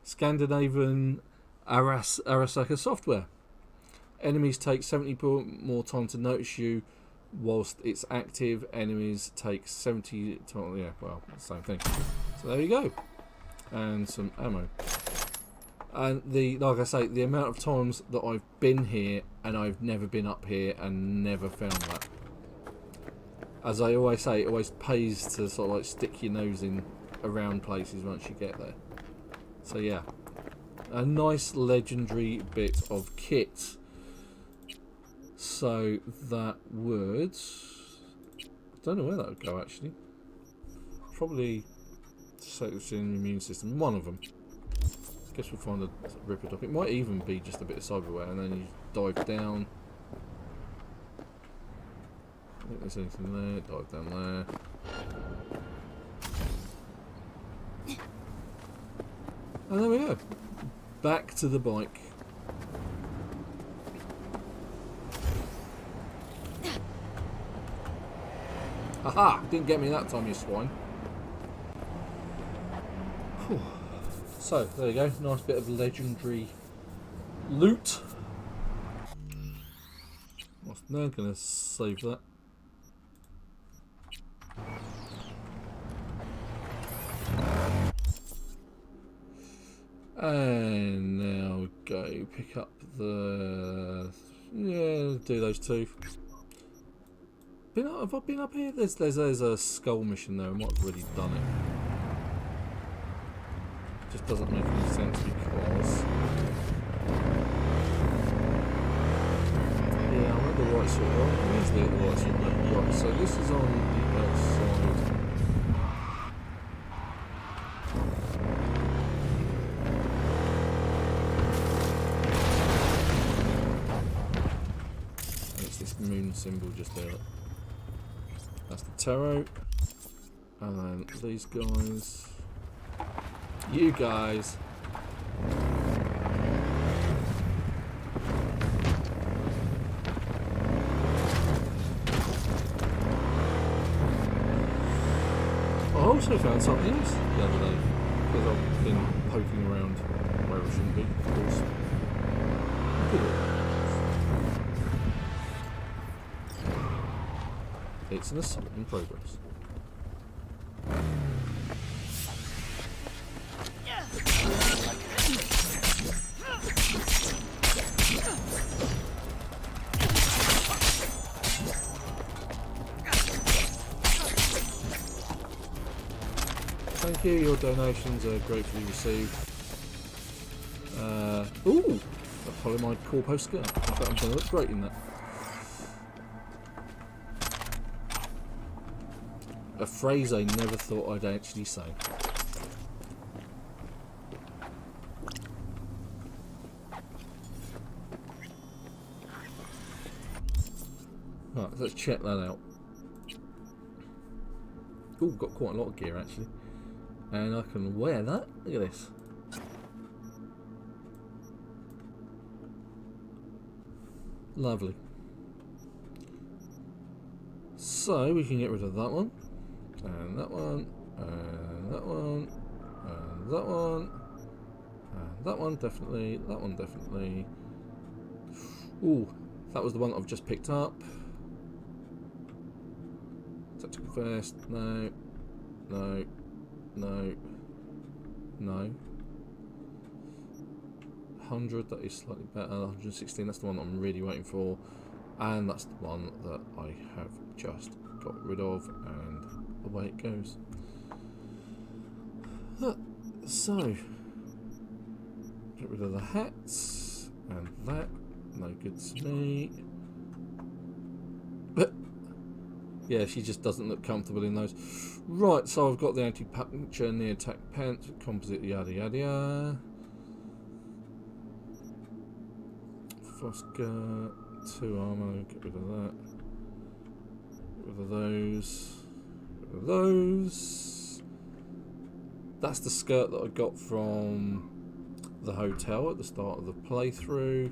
Scandinavian Arasaka software. Enemies take 70 more time to notice you whilst it's active. Enemies take 70 time, yeah, well, same thing. So there you go. And some ammo. And like I say, the amount of times that I've been here and I've never been up here and never found that. As I always say, it always pays to sort of like stick your nose in around places once you get there. So yeah, a nice legendary bit of kit. So that would, I don't know where that would go actually. Probably section the immune system, one of them. Guess we'll find a ripper dock. It might even be just a bit of cyberware, and then you dive down. I think there's anything there. Dive down there. And there we go. Back to the bike. Haha! Didn't get me that time, you swine. Whew. So, there you go. Nice bit of legendary loot. Now I'm going to save that. And now go pick up the... yeah, do those two. Have I been up here? There's a skull mission there. I might have already done it. Just doesn't make any sense because... yeah, I'm at the right sort of... I'm usually at the right sort of level. Right, so this is on the outside. And it's this moon symbol just there. That's the tarot. And then these guys... you guys. I also found something else the other day, because I've been poking around where it shouldn't be, of course. Look at it. It's an assault in progress. Thank you, your donations are gratefully received. Ooh! A polyamide Corpo skirt. In fact, I'm going to look great in that. A phrase I never thought I'd actually say. Right, let's check that out. Ooh, got quite a lot of gear actually. And I can wear that. Look at this. Lovely. So we can get rid of that one. And that one. And that one. And that one. And that one definitely. That one definitely. Ooh, that was the one that I've just picked up. Tactical vest. No. No. No. No. 100, that is slightly better. 116, that's the one I'm really waiting for. And that's the one that I have just got rid of. And away it goes. So, get rid of the hats. And that. No good to me. Yeah, she just doesn't look comfortable in those. Right, so I've got the anti-puncture, near attack pants, composite, yada yada yada. Fosker, 2 armor, get rid of that. Get rid of those. Get rid of those. That's the skirt that I got from the hotel at the start of the playthrough.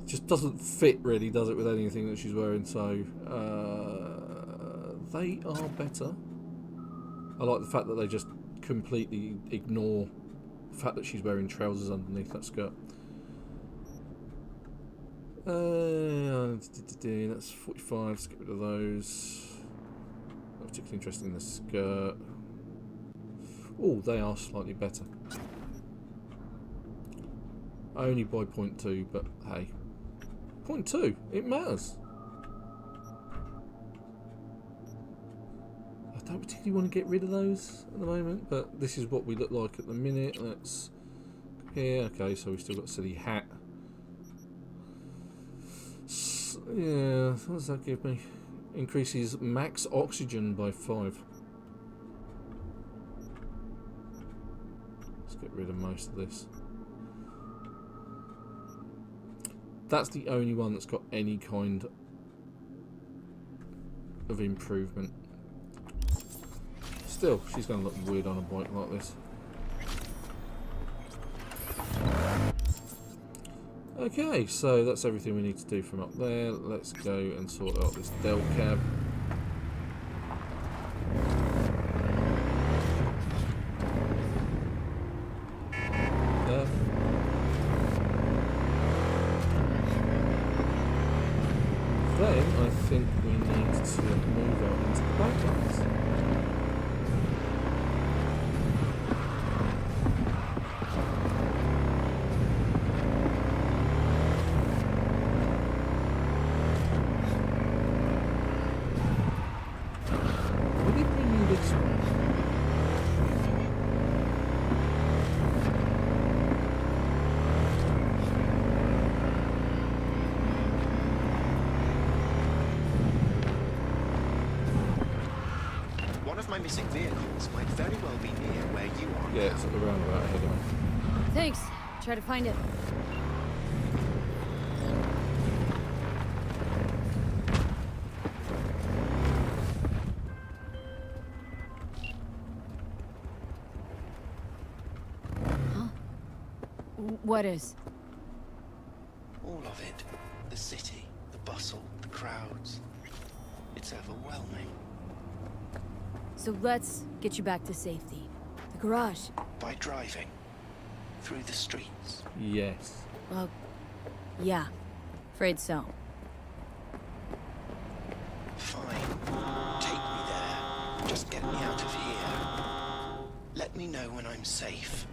Just doesn't fit really, does it, with anything that she's wearing, so they are better. I like the fact that they just completely ignore the fact that she's wearing trousers underneath that skirt. That's 45, let's get rid of those. Not particularly interested in the skirt. Oh, they are slightly better. Only by 0.2, but hey. 0.2, it matters. I don't particularly want to get rid of those at the moment, but this is what we look like at the minute. Let's here. Okay, so we've still got a silly hat. Yeah, what does that give me? Increases max oxygen by 5. Let's get rid of most of this. That's the only one that's got any kind of improvement. Still, she's going to look weird on a bike like this. Okay, so that's everything we need to do from up there. Let's go and sort out this Del cab. Then I think we need to move out into the backgrounds. Will it bring you this way? My missing vehicles might very well be near where you are. Yeah, it's at the roundabout ahead of me. Thanks. Try to find it. Huh? What is? All of it. The city, the bustle, the crowds. It's overwhelming. So let's get you back to safety. The garage. By driving. Through the streets. Yes. Well, yeah. Afraid so. Fine. Take me there. Just get me out of here. Let me know when I'm safe.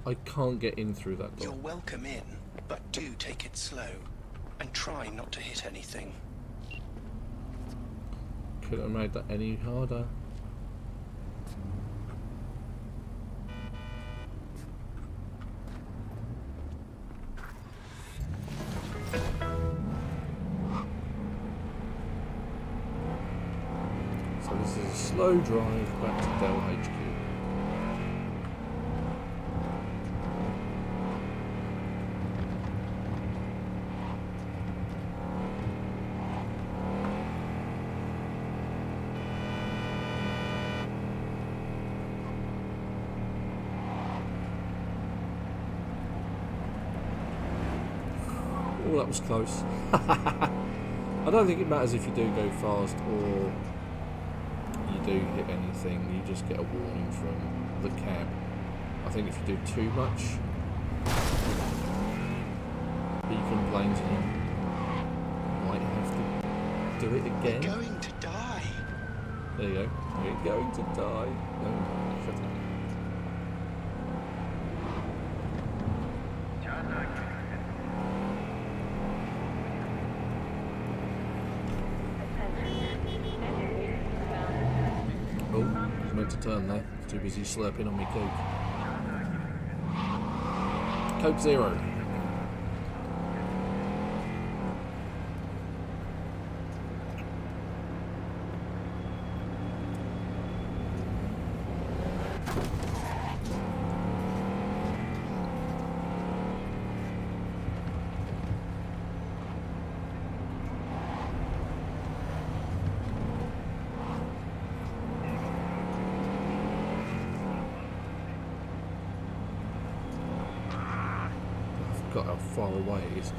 I can't get in through that door. You're welcome in, but do take it slow. And try not to hit anything. Couldn't have made that any harder. So this is a slow drive back to Del HQ. Oh, that was close. I don't think it matters if you do go fast or you do hit anything. You just get a warning from the cab. I think if you do too much, he complains and you might have to do it again. We're going to die. There you go. We're going to die. Oh, shut up. Oh, I was meant to turn there. Too busy slurping on me Coke. Coke Zero. Got how far away it is.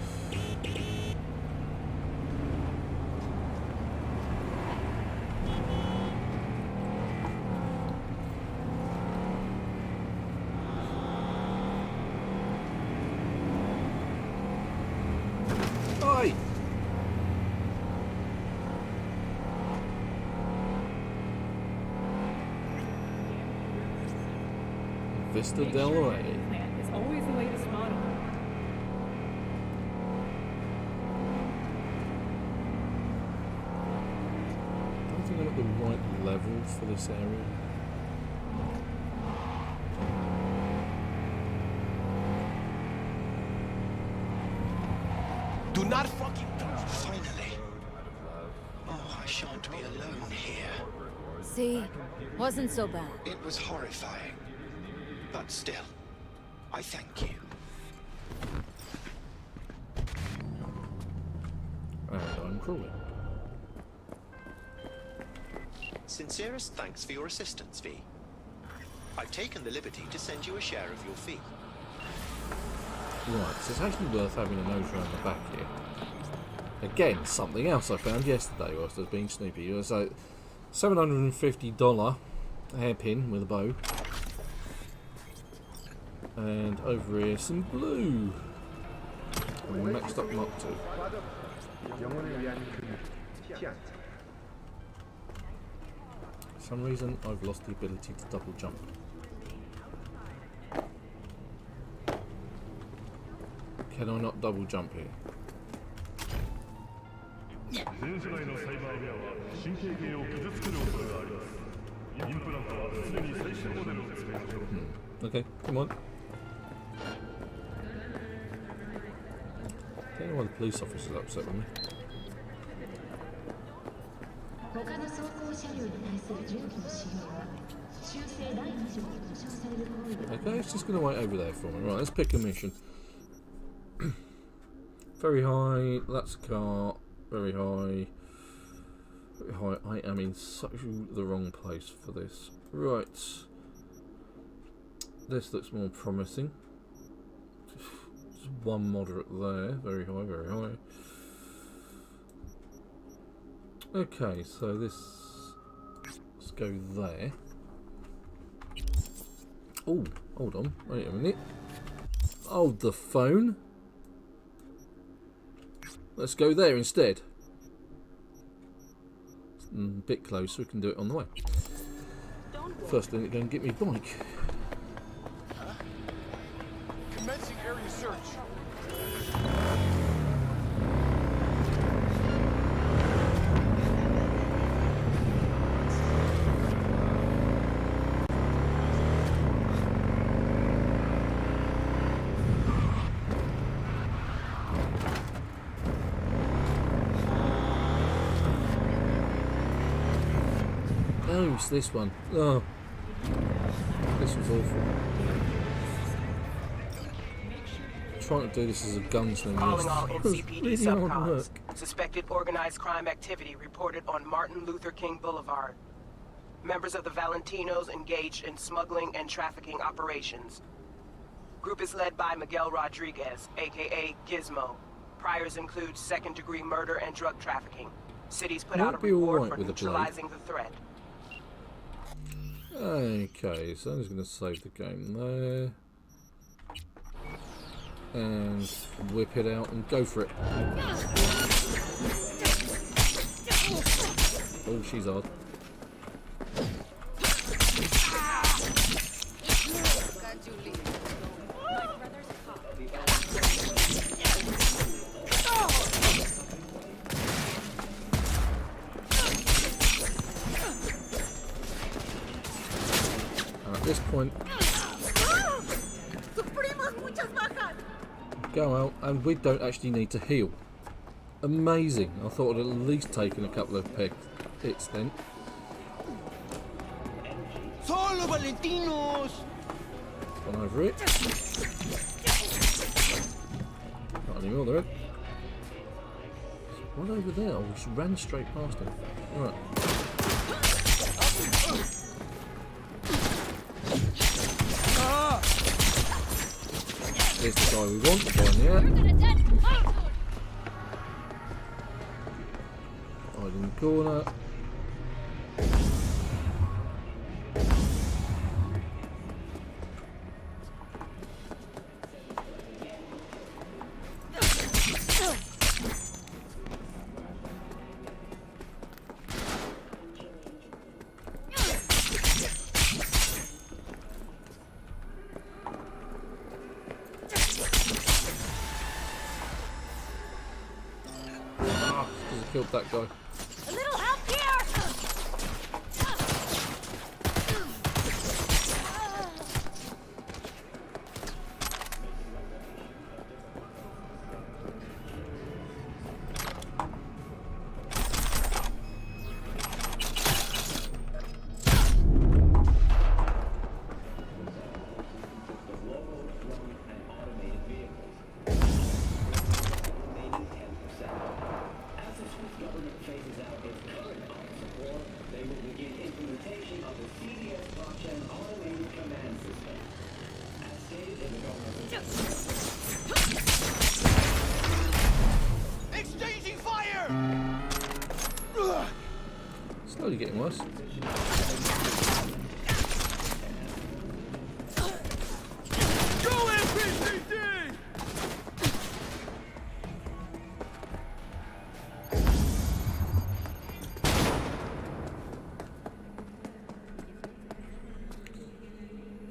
Oi! Vista del Rey. It's always the latest model. I don't think I'm at the right level for this area. Do not fucking... Finally. Oh, I shan't be alone here. See? Wasn't so bad. It was horrifying. But still, I thank you. And I'm crawling. Sincerest thanks for your assistance, V. I've taken the liberty to send you a share of your fee. Right, so it's actually worth having a nose around the back here. Again, something else I found yesterday whilst I was being snoopy. It was a $750 hairpin with a bow. And over here, some blue. And we maxed up Mark 2. For some reason, I've lost the ability to double jump. Can I not double jump here? Okay, come on. I don't know why the police officer's upset with me. Okay, it's just going to wait over there for me. Right, let's pick a mission. Very high, that's a car. Very high. Very high. I am in such the wrong place for this. Right. This looks more promising. Just one moderate there. Very high, very high. Okay, so this... let's go there. Oh, hold on. Wait a minute. Hold the phone. Let's go there instead. A bit closer, we can do it on the way. First, then, go and get me bike. Commencing area search. Oh, it's this one. Oh, this was awful. Trying to do this as a gunslinger. Calling all NCPD subcons. Work. Suspected organized crime activity reported on Martin Luther King Boulevard. Members of the Valentinos engaged in smuggling and trafficking operations. Group is led by Miguel Rodriguez, aka Gizmo, Priors include second-degree murder and drug trafficking. Cities put Might out a be reward alright for with a blade. neutralizing the threat. Okay, so I'm just going to save the game there. And whip it out and go for it. Oh, she's odd. And at this point, go out, and we don't actually need to heal. Amazing. I thought I'd at least taken a couple of hits then. Solo Valentinos! Gone over it. Not anymore, though. One over there. I just ran straight past him. Right. Here's the guy we want. Down there. Hide in the corner. Killed that guy. A little help here! Exchanging fire! Slowly getting worse. Go MPCD!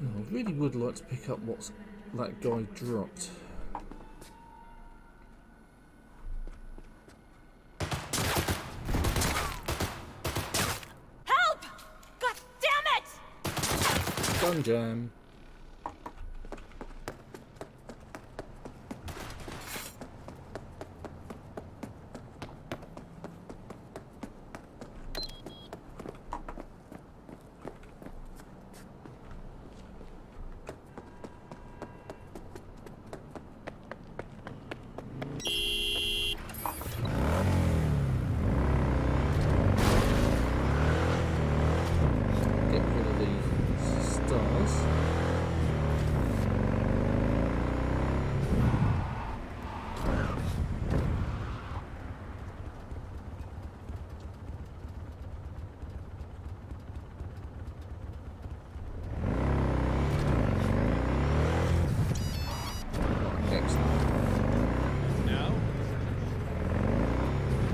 I really would like to pick up what that guy dropped. Help! God damn it! Gun jam. Get rid of the stars. Right, excellent. Now?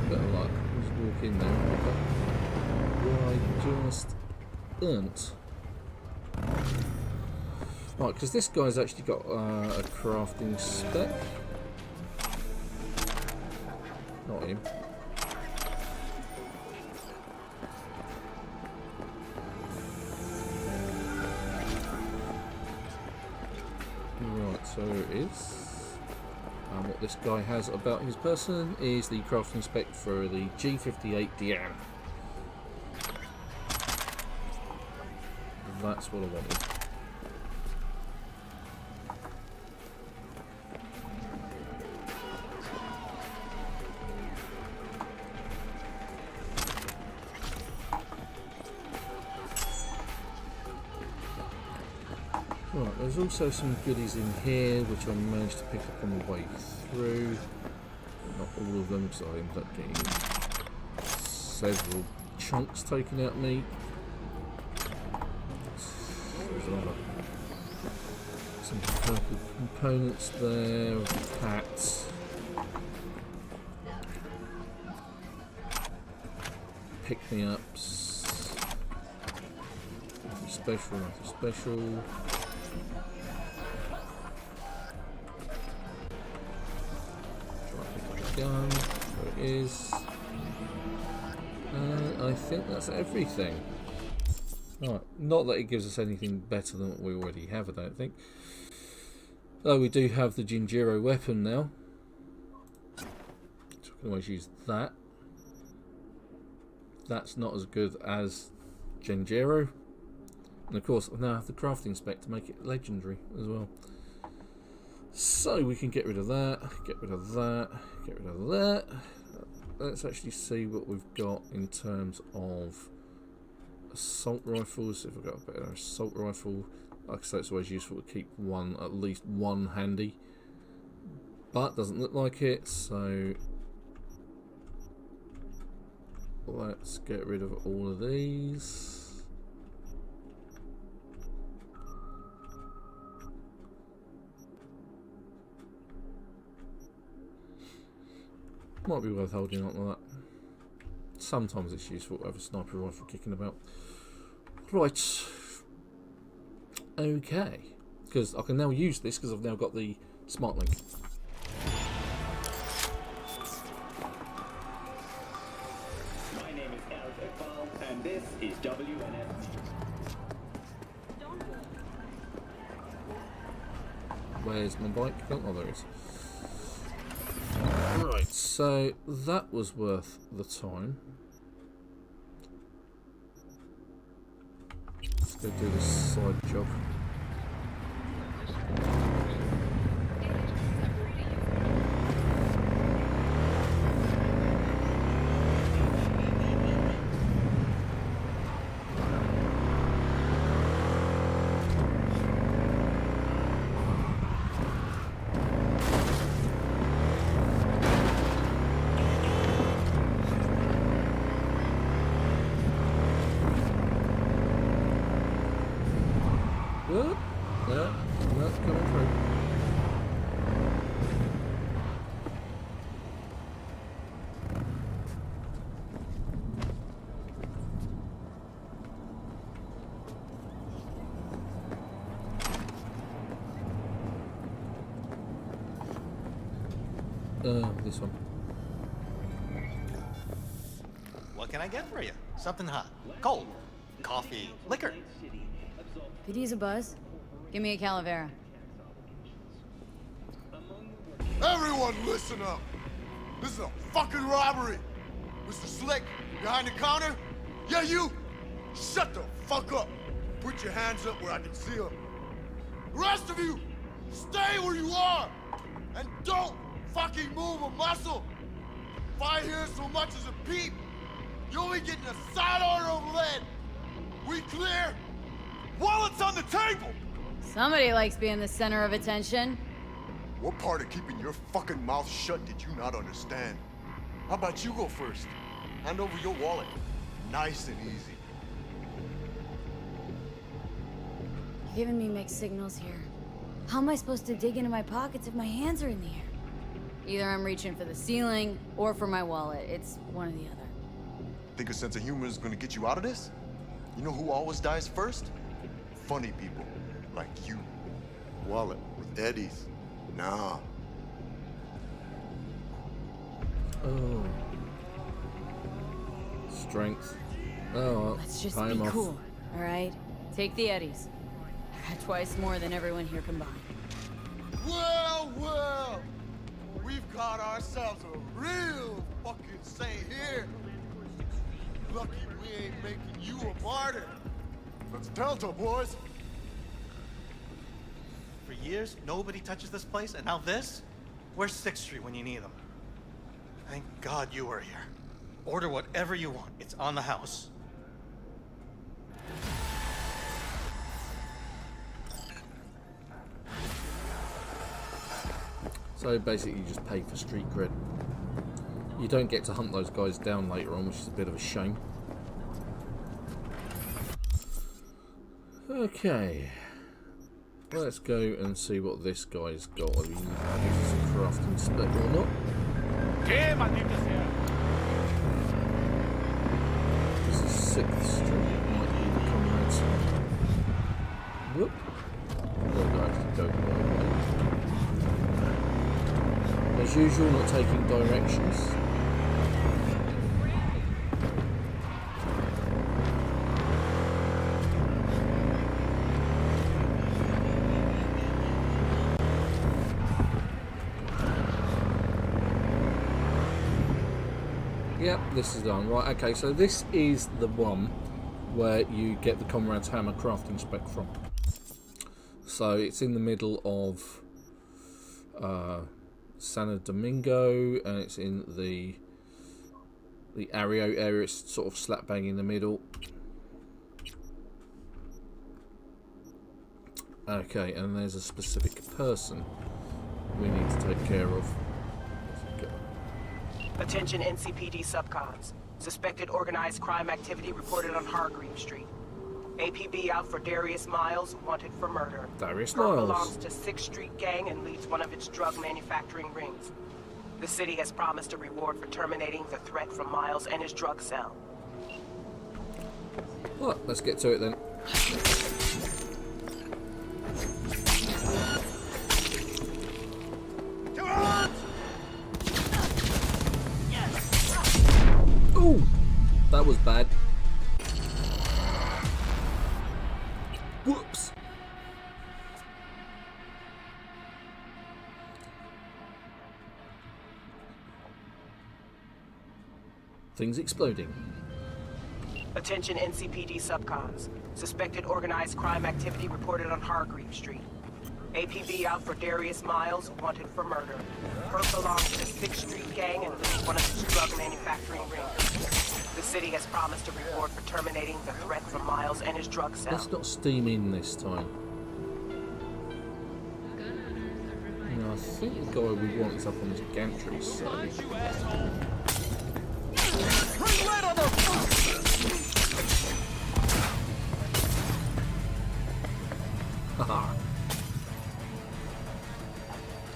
Better luck. Just walk in there and pick up what I just earned. Right, because this guy's actually got a crafting spec. Not him. Right, so it is. And what this guy has about his person is the crafting spec for the G58 Diane. That's what I wanted. Right, there's also some goodies in here which I managed to pick up on the way through. not all of them, because I ended up getting several chunks taken out of me. Some purple components there, hats, pick-me-ups, nothing special, nothing special. Try and pick up the gun, there it is. I think that's everything. Right, not that it gives us anything better than what we already have, I don't think. Though we do have the Jinjiro weapon now. So we can always use that. That's not as good as Jinjiro. And of course, I now have the crafting spec to make it legendary as well. So we can get rid of that, get rid of that, get rid of that. Let's actually see what we've got in terms of assault rifles. If I've got a better assault rifle, like I say, it's always useful to keep one, at least one handy, but doesn't look like it, so let's get rid of all of these. Might be worth holding on to that. Sometimes it's useful to have a sniper rifle kicking about. Right. Okay. Because I can now use this because I've now got the smart link. My name is Arroyo, and this is WNF. Where's my bike? Oh, there it is. Right, so that was worth the time. Let's go do this side job. This one. What can I get for you? Something hot, cold, coffee, liquor. Could use a buzz. Give me a Calavera. Everyone listen up! This is a fucking robbery! Mr. Slick, behind the counter? Yeah, you! Shut the fuck up! Put your hands up where I can see them. The rest of you, stay where you are! And don't fucking move a muscle! If I hear so much as a peep, you'll be getting a side order of lead! We clear? Wallets on the table! Somebody likes being the center of attention. What part of keeping your fucking mouth shut did you not understand? How about you go first? Hand over your wallet. Nice and easy. You're giving me mixed signals here. How am I supposed to dig into my pockets if my hands are in the air? Either I'm reaching for the ceiling or for my wallet. It's one or the other. Think a sense of humor is gonna get you out of this? You know who always dies first? Funny people, like you. Wallet with Eddie's. Nah. Oh. Strength. Oh, let's just be cool, all right? Take the Eddies. I got twice more than everyone here combined. Well, well. We've got ourselves a real fucking saint here. Lucky we ain't making you a martyr. Let's Delta, boys. For years, nobody touches this place, and now this? Where's 6th Street when you need them? Thank God you were here. Order whatever you want. It's on the house. So basically you just pay for street cred. You don't get to hunt those guys down later on, which is a bit of a shame. Okay. Let's go and see what this guy's got. Whether he uses a crafting spec or not. This is 6th Street. Might be the comrades. Whoop. Well, I have to go the right way. As usual, not taking directions. Yep, this is done. Right, okay, so this is the one where you get the Comrade's Hammer crafting spec from. So it's in the middle of San Domingo, and it's in the Arroyo area. It's sort of slap bang in the middle. Okay, and there's a specific person we need to take care of. Attention NCPD subcons. Suspected organized crime activity reported on Hargreave Street. APB out for Darius Miles, wanted for murder. Darius Miles Miles belongs to 6th Street Gang and leads one of its drug manufacturing rings. The city has promised a reward for terminating the threat from Miles and his drug cell. Well, let's get to it then. Ooh, that was bad. Whoops. Things exploding. Attention NCPD subcons. Suspected organized crime activity reported on Hargreave Street. APB out for Darius Miles, wanted for murder. Herb belongs to 6th Street Gang and leads one of its drug manufacturing rings. The city has promised a reward for terminating the threat from Miles and his drug cell. Let's not steam in this time. No, I think the guy we want is up on this gantry, so... Haha.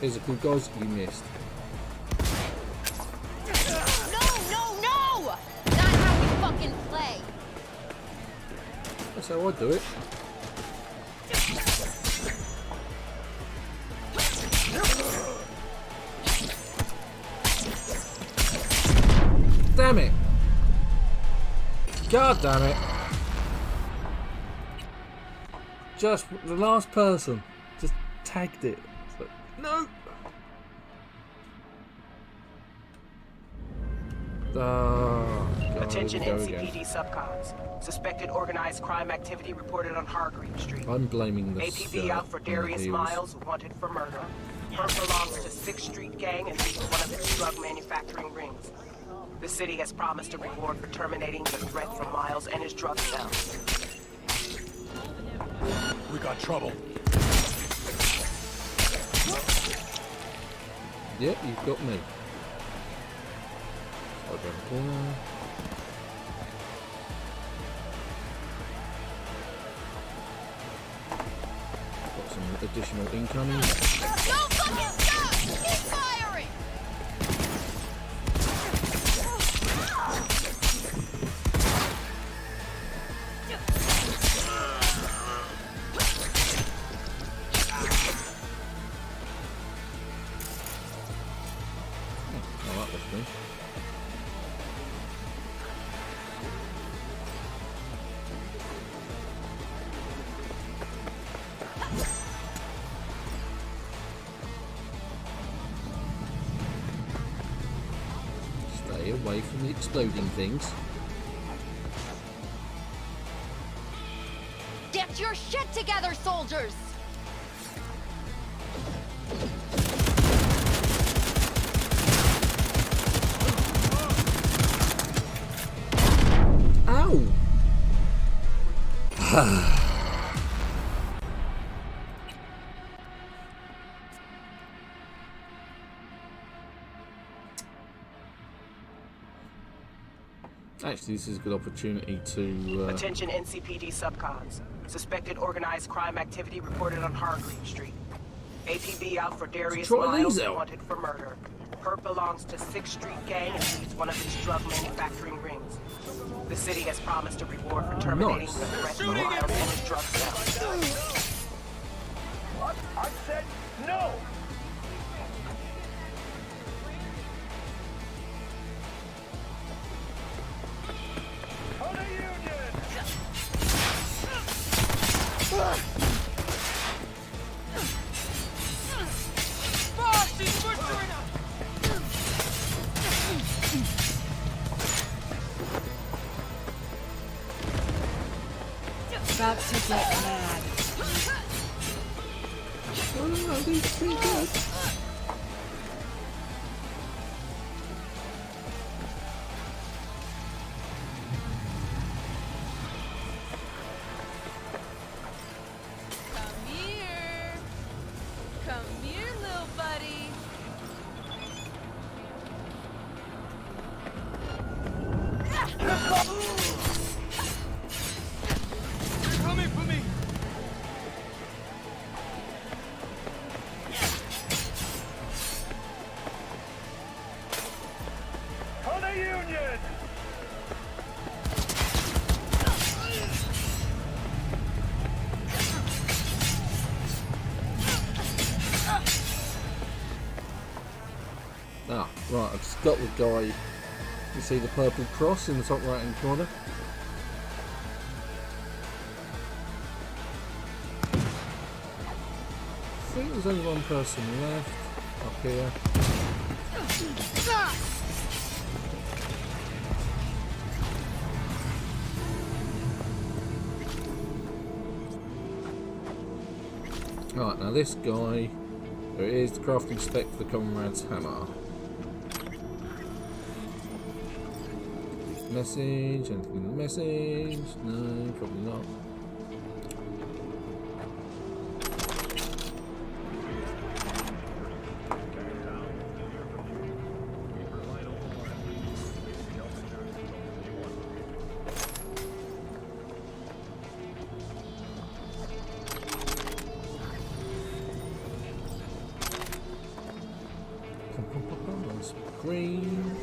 Here's a good guys, you missed. No! Not how we fucking play. That's how I do it. Damn it! God damn it! Just the last person just tagged it. It's like, no! God, Attention NCPD subcons. Suspected organized crime activity reported on Hargreave Street. I'm blaming the APB out for Darius Miles, wanted for murder. Herb belongs to 6th Street Gang and leads one of its drug manufacturing rings. The city has promised a reward for terminating the threat from Miles and his drug cell. We got trouble. Yep, you've got me. I'll go corner. Got some additional incoming. Don't fucking stop! Keep firing! Oh, that was good. Stay away from the exploding things. Get your shit together, soldiers! Ow! Actually, this is a good opportunity to... Attention NCPD subcons. Suspected organized crime activity reported on Hargrave Street. APB out for Darius Miles, wanted for murder. Perp belongs to 6th Street Gang and leads one of its drug manufacturing rings. The city has promised a reward for terminating the threat to Miles and his drug cell. What? I said no! About to get mad. Oh, these are pretty good. Come here. Come here, little buddy. Coming for me! For the Union! Ah, right, I've just got the guy. You see the purple cross in the top right hand corner? I think there's only one person left up here. Right, now this guy, there it is, the crafting spec for the Comrade's Hammer. Message, anything in the message? No, probably not. Green.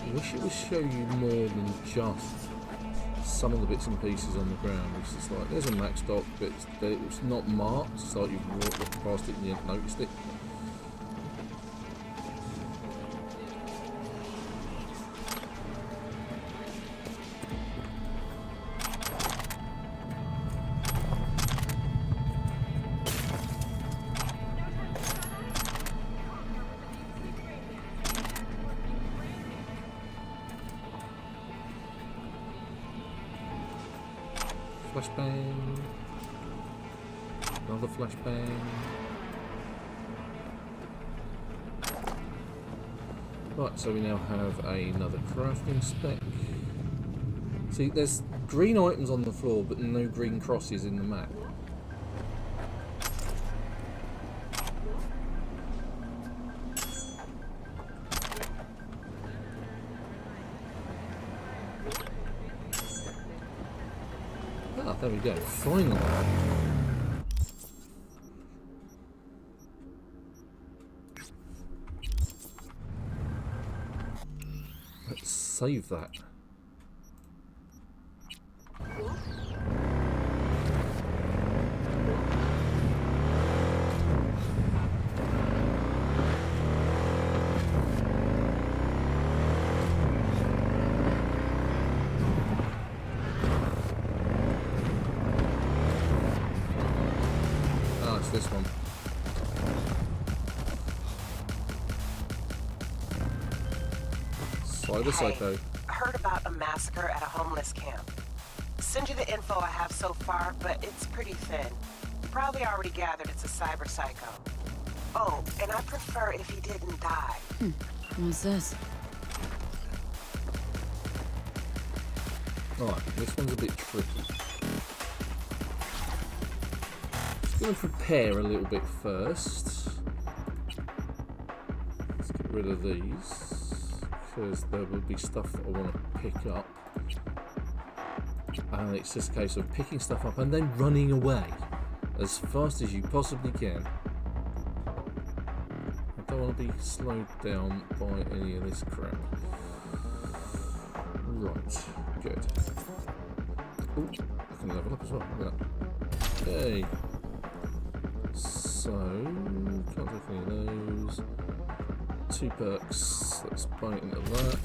I wish it would show you more than just some of the bits and pieces on the ground. It's just like there's a max dock, but it's not marked. It's like you've walked past it and you haven't noticed it. Flashbang. Another flashbang. Right, so we now have another crafting spec. See, there's green items on the floor, but no green crosses in the map. Ah, there we go. Finally. Let's save that. This one. Cyber Psycho. I heard about a massacre at a homeless camp. Send you the info I have so far, but it's pretty thin. You probably already gathered it's a cyber psycho. Oh, and I prefer if he didn't die. What's this? Alright, this one's a bit tricky. Going to prepare a little bit first. Let's get rid of these, because there will be stuff that I want to pick up. And it's just a case of picking stuff up and then running away as fast as you possibly can. I don't want to be slowed down by any of this crap. Right, good. Oh, I can level up as well. Look at that. Yay. So, can't take any of those. 2 perks, let's buy into that.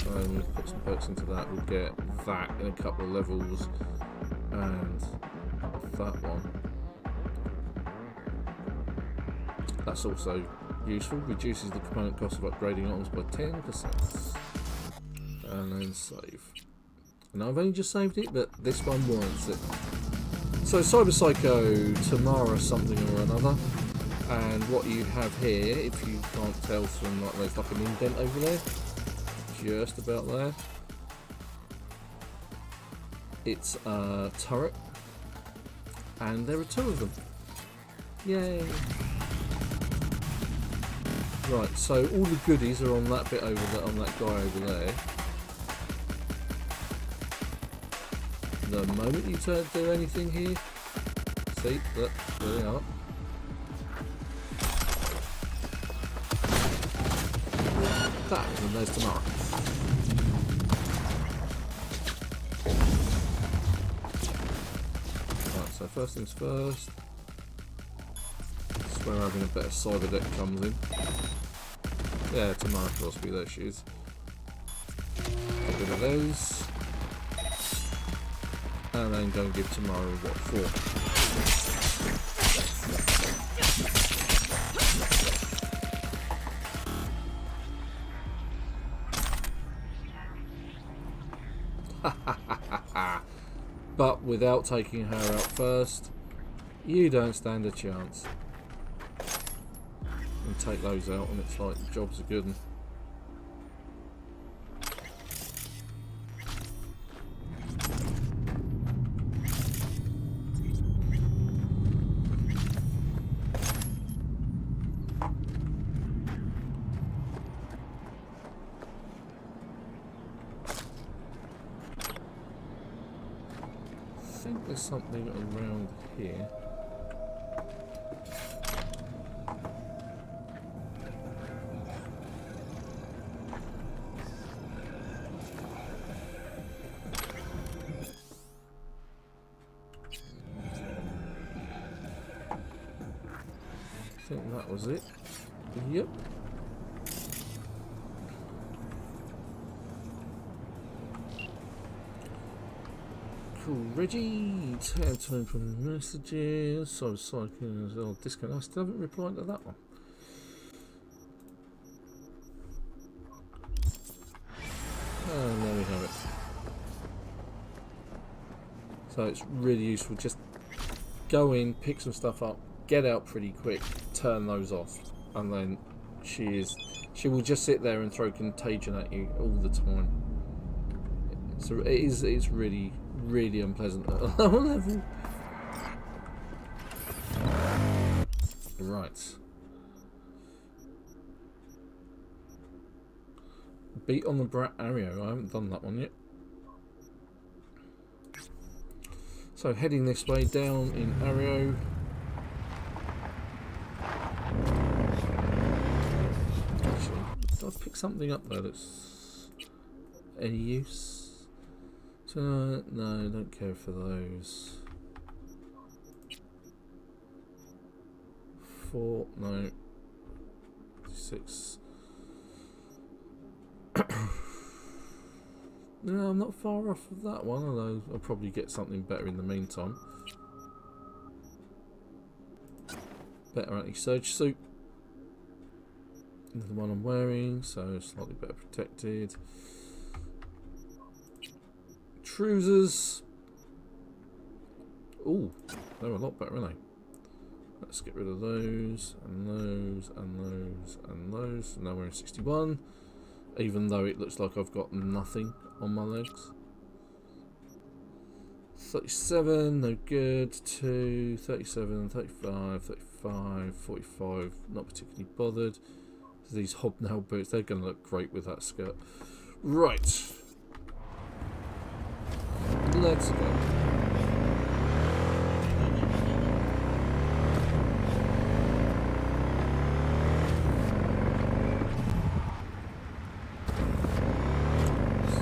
And we'll put some perks into that. We'll get that in a couple of levels. And that one. That's also useful. Reduces the component cost of upgrading items by 10%. And then save. And I've only just saved it, but this one warrants it. So Cyber Psycho, Tamara something or another. And what you have here, if you can't tell from like there's like an indent over there, just about there. It's a turret, and there are 2 of them. Yay! Right, so all the goodies are on that bit over there, on that guy over there. The moment you do anything here, see, look, there they are. That, and there's tomorrow. Right, so first things first. That's where having a better cyber deck comes in. Yeah, tomorrow philosophy, there she is. Get rid of those. And then go and give tomorrow what for. But without taking her out first, you don't stand a chance. And take those out, and it's like jobs are good. I think there's something around here. I think that was it. Yep. Cool, Reggie, time from messages, so cycling as well, discount. I still haven't replied to that one. And there we have it. So it's really useful, just go in, pick some stuff up, get out pretty quick, turn those off, and then she will just sit there and throw contagion at you all the time. So it's really unpleasant at a lower level. Right. Beat on the brat Arroyo. I haven't done that one yet. So heading this way down in Arroyo. Actually, did I pick something up there that's any use? So, no, don't care for those. 4, no. 6. No, I'm not far off of that one, although I'll probably get something better in the meantime. Better anti-surge suit. The one I'm wearing, so slightly better protected. Trousers. Ooh, they're a lot better, aren't they? Let's get rid of those, and those, and those, and those. Now we're in 61, even though it looks like I've got nothing on my legs. 37, no good. 2, 37, 35, 35, 45, not particularly bothered. These hobnail boots, they're going to look great with that skirt. Right. Let's go.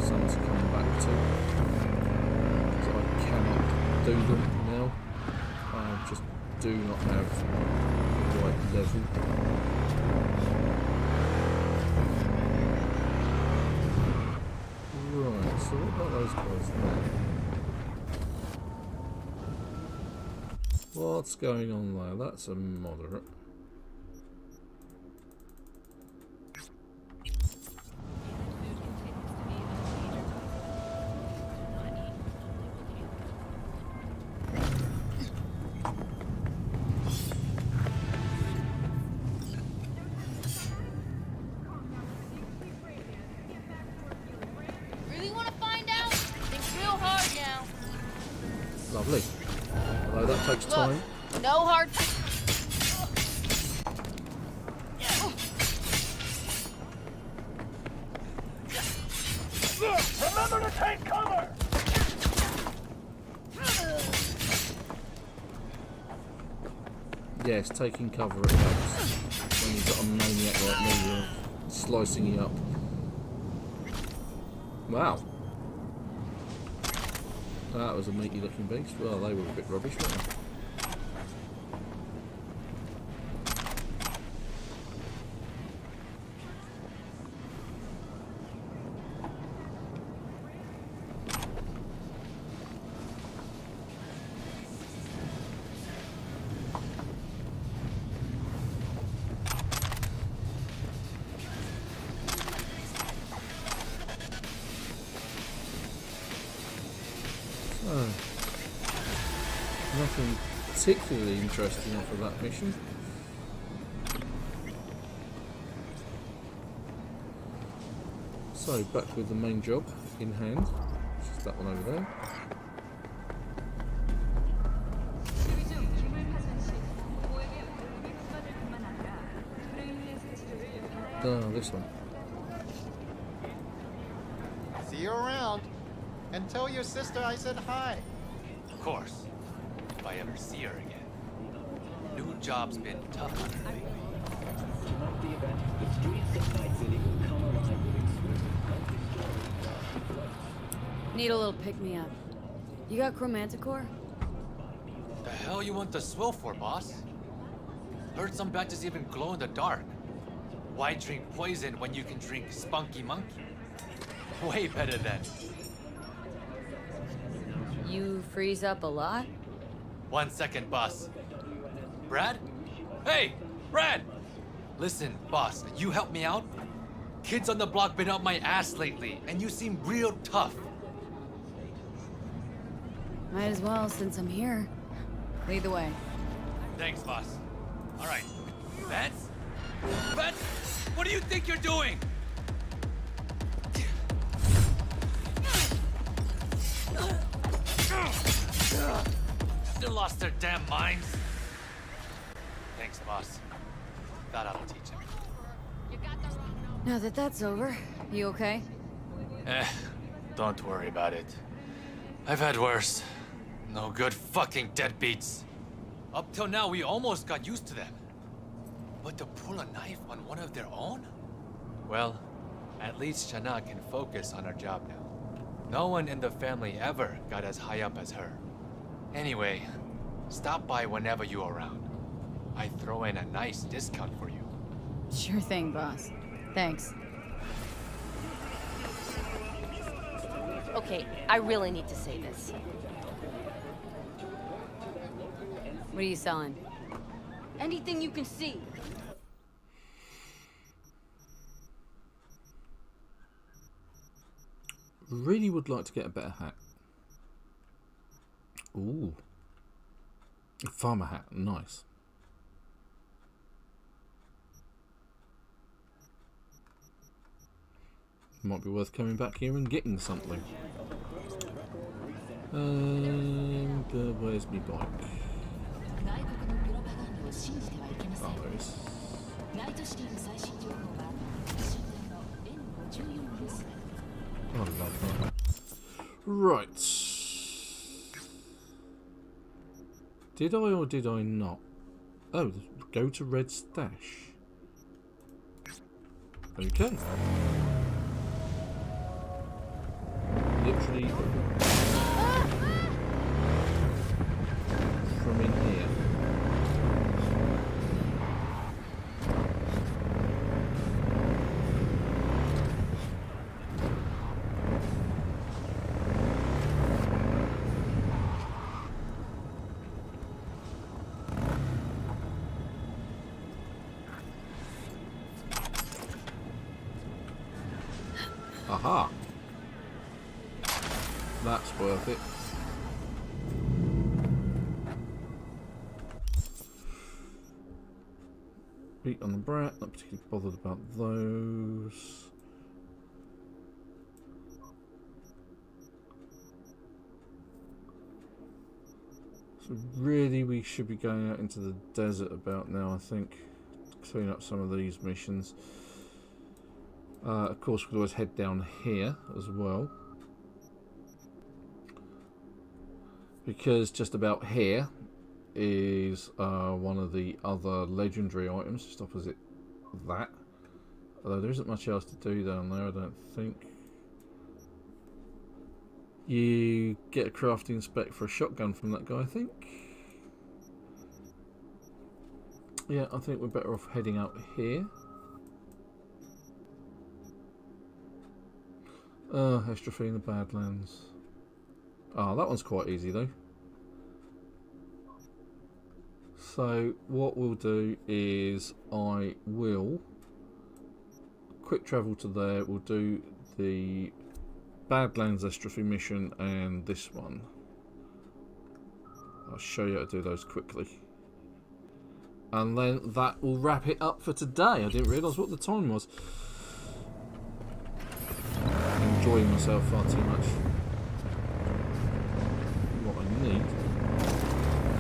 Sun's coming back too. So I cannot do them now. I just do not have the right level. Right, so what about those guys there? What's going on there? That's a moderate. Really want to find out? Think real hard now. Lovely. Although that takes Look, time. no hard. Remember to take cover! Yes, taking cover it helps. When you've got a maniac like me, you're slicing you up. Wow. That was a meaty looking beast. Well, they were a bit rubbish, weren't they? Nothing particularly interesting off of that mission. So back with the main job in hand, which is that one over there. Oh, this one. See you around. And tell your sister I said hi. Of course. If I ever see her again. New job's been tough on her lately. Need a little pick-me-up. You got chromanticore? The hell you want the swill for, boss? Heard some batches even glow in the dark. Why drink poison when you can drink spunky monkey? Way better than. You freeze up a lot? 1 second, boss. Brad? Hey, Brad! Listen, boss, you help me out? Kids on the block been up my ass lately, and you seem real tough. Might as well, since I'm here. Lead the way. Thanks, boss. All right. Vance? Vance? What do you think you're doing? Still lost their damn minds. Thanks, boss. Thought I'll teach him. Now that that's over, you okay? Don't worry about it. I've had worse. No good fucking deadbeats. Up till now, we almost got used to them. But to pull a knife on one of their own? Well, at least Shana can focus on her job now. No one in the family ever got as high up as her. Anyway, stop by whenever you're around. I throw in a nice discount for you. Sure thing, boss. Thanks. Okay, I really need to say this. What are you selling? Anything you can see. Really would like to get a better hat. Ooh. A farmer hat, nice. Might be worth coming back here and getting something. And where's my bike? Oh, there it is. I love that. Right. Did I or did I not? Oh, go to Red Stash. Okay. Literally from in here. Aha! That's worth it. Beat on the brat, not particularly bothered about those. So really we should be going out into the desert about now, I think, to clean up some of these missions. Of course, we'll always head down here as well, because just about here is one of the other legendary items, just opposite that. Although there isn't much else to do down there, I don't think. You get a crafting spec for a shotgun from that guy, I think. Yeah, I think we're better off heading out here. Estrophy in the Badlands. Ah, that one's quite easy though. So what we'll do is I will quick travel to there. We'll do the Badlands Estrophy mission and this one. I'll show you how to do those quickly. And then that will wrap it up for today. I didn't realise what the time was. Enjoying myself far too much. What I need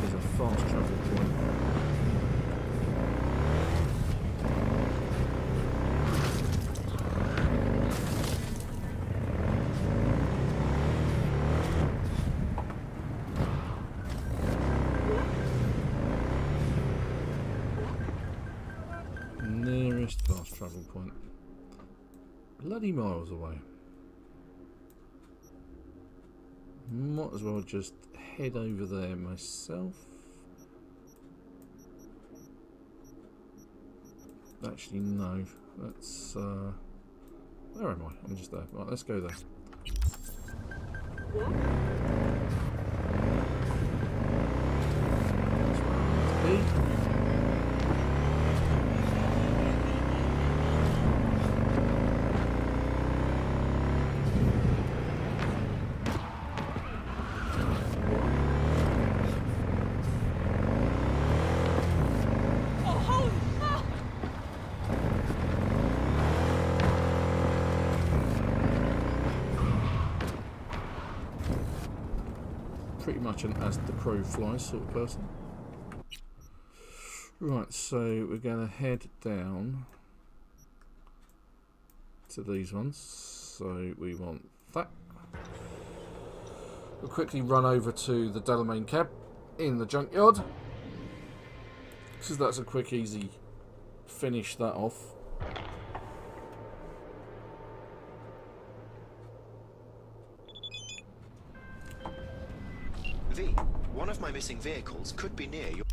is a fast travel point. Nearest fast travel point. Bloody miles away. Might as well just head over there myself. Actually, no. That's where am I? I'm just there. Right, let's go there. That's where I need to be. Pretty much an as the crow flies sort of person. Right, so we're going to head down to these ones. So we want that. We'll quickly run over to the Delamain cab in the junkyard, because that's a quick, easy finish that off. V, one of my missing vehicles could be near your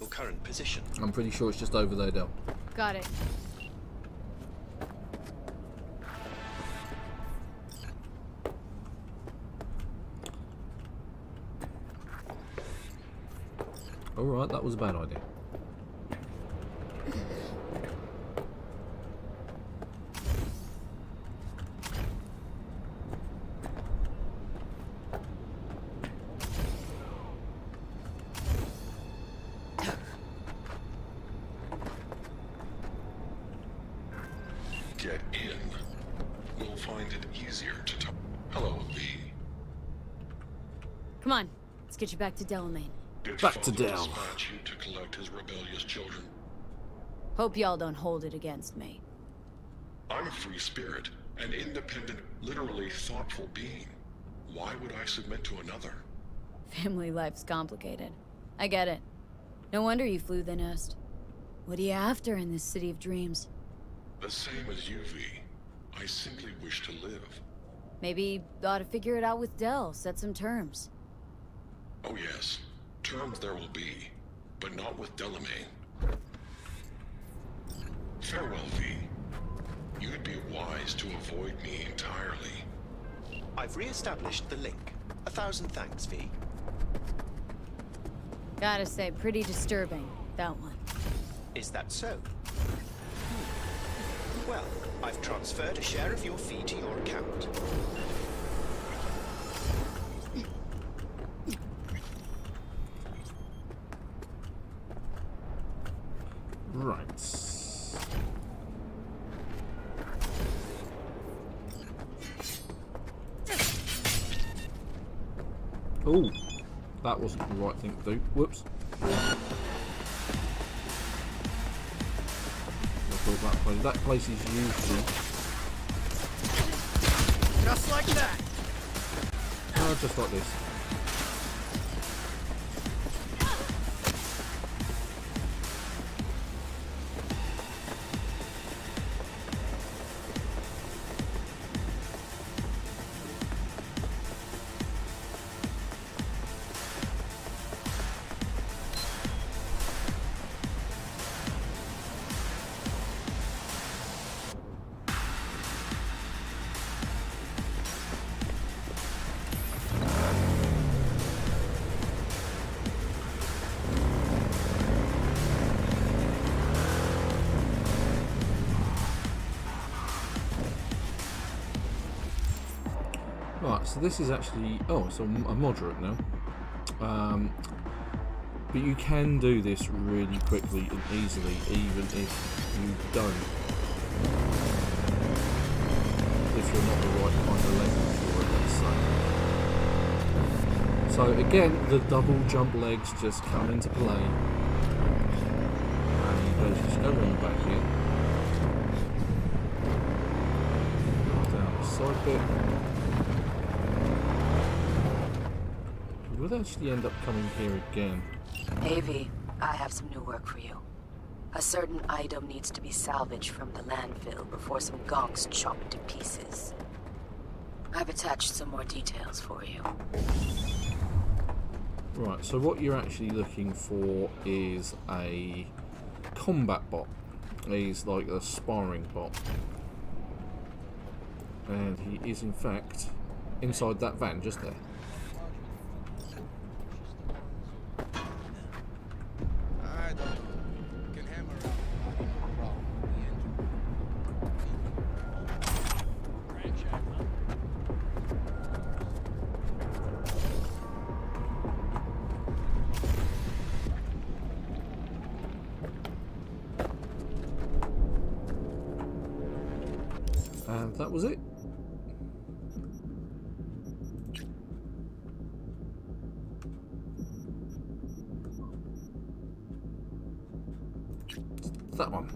current position. I'm pretty sure it's just over there, Del. Got it. Alright, that was a bad idea. Get in. We'll find it easier to talk. Hello, V. Come on, let's get you back to Delamain. Back to Del. Dispatch you to collect his rebellious children. Hope y'all don't hold it against me. I'm a free spirit, an independent, literally thoughtful being. Why would I submit to another? Family life's complicated. I get it. No wonder you flew the nest. What are you after in this city of dreams? The same as you, V. I simply wish to live. Maybe ought to figure it out with Del, set some terms. Oh yes, terms there will be, but not with Delamain. Farewell, V. You'd be wise to avoid me entirely. I've re-established the link. 1,000 thanks, V. Gotta say, pretty disturbing, that one. Is that so? Well, I've transferred a share of your fee to your account. Right. Oh, that wasn't the right thing to do. Whoops. I thought that place is usually Just like that. just like this. Right, so this is actually, oh, it's a moderate now. But you can do this really quickly and easily, even if you don't. If you're not the right kind of level for it, let's say. So again, the double jump legs just come into play. And you just go around the back here. Down the side bit. We'll actually end up coming here again. Avi, I have some new work for you. A certain item needs to be salvaged from the landfill before some gonks chop to pieces. I've attached some more details for you. Right, so what you're actually looking for is a combat bot. He's like a sparring bot. And he is in fact inside that van just there. And that was it. That one.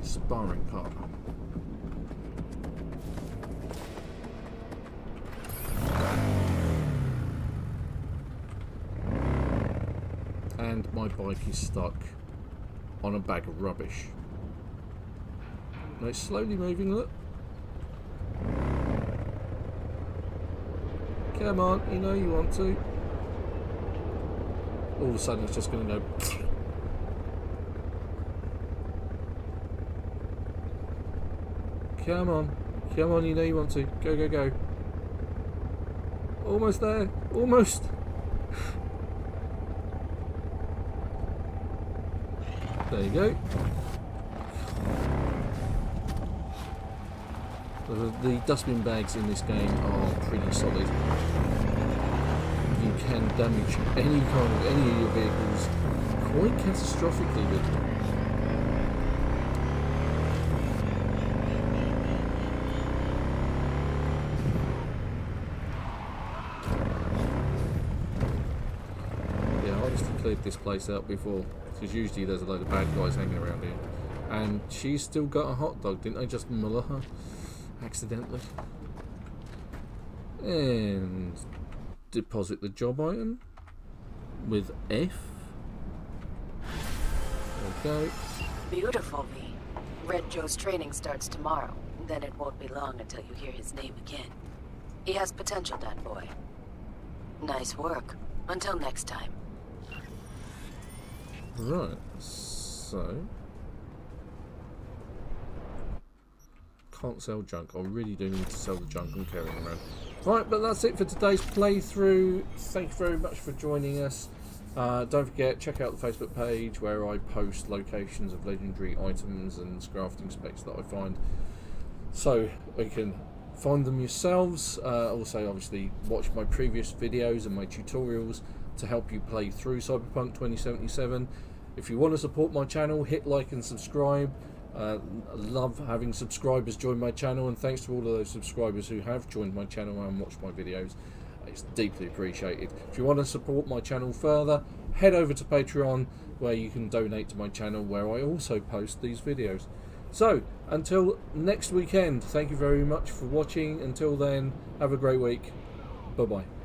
Sparring partner. And my bike is stuck on a bag of rubbish. No, it's slowly moving, look. Come on, you know you want to. All of a sudden it's just going to go... Come on, you know you want to. Go, go, go. Almost there, almost. There you go. The dustbin bags in this game are pretty solid. You can damage any of your vehicles quite catastrophically with them. Yeah, I obviously cleared this place out before, because usually there's a load of bad guys hanging around here. And she's still got a hot dog. Didn't I just muller her accidentally? And deposit the job item with F. There we go. Beautiful, V. Red Joe's training starts tomorrow. Then it won't be long until you hear his name again. He has potential, that boy. Nice work. Until next time. Right, so... Can't sell junk. I really do need to sell the junk I'm carrying around. Right, but that's it for today's playthrough. Thank you very much for joining us. Don't forget, check out the Facebook page where I post locations of legendary items and crafting specs that I find, so you can find them yourselves. Also, obviously, watch my previous videos and my tutorials to help you play through Cyberpunk 2077. If you want to support my channel, hit like and subscribe. I love having subscribers join my channel, and thanks to all of those subscribers who have joined my channel and watched my videos. It's deeply appreciated. If you want to support my channel further, head over to Patreon, where you can donate to my channel, where I also post these videos. So, until next weekend, thank you very much for watching. Until then, have a great week. Bye-bye.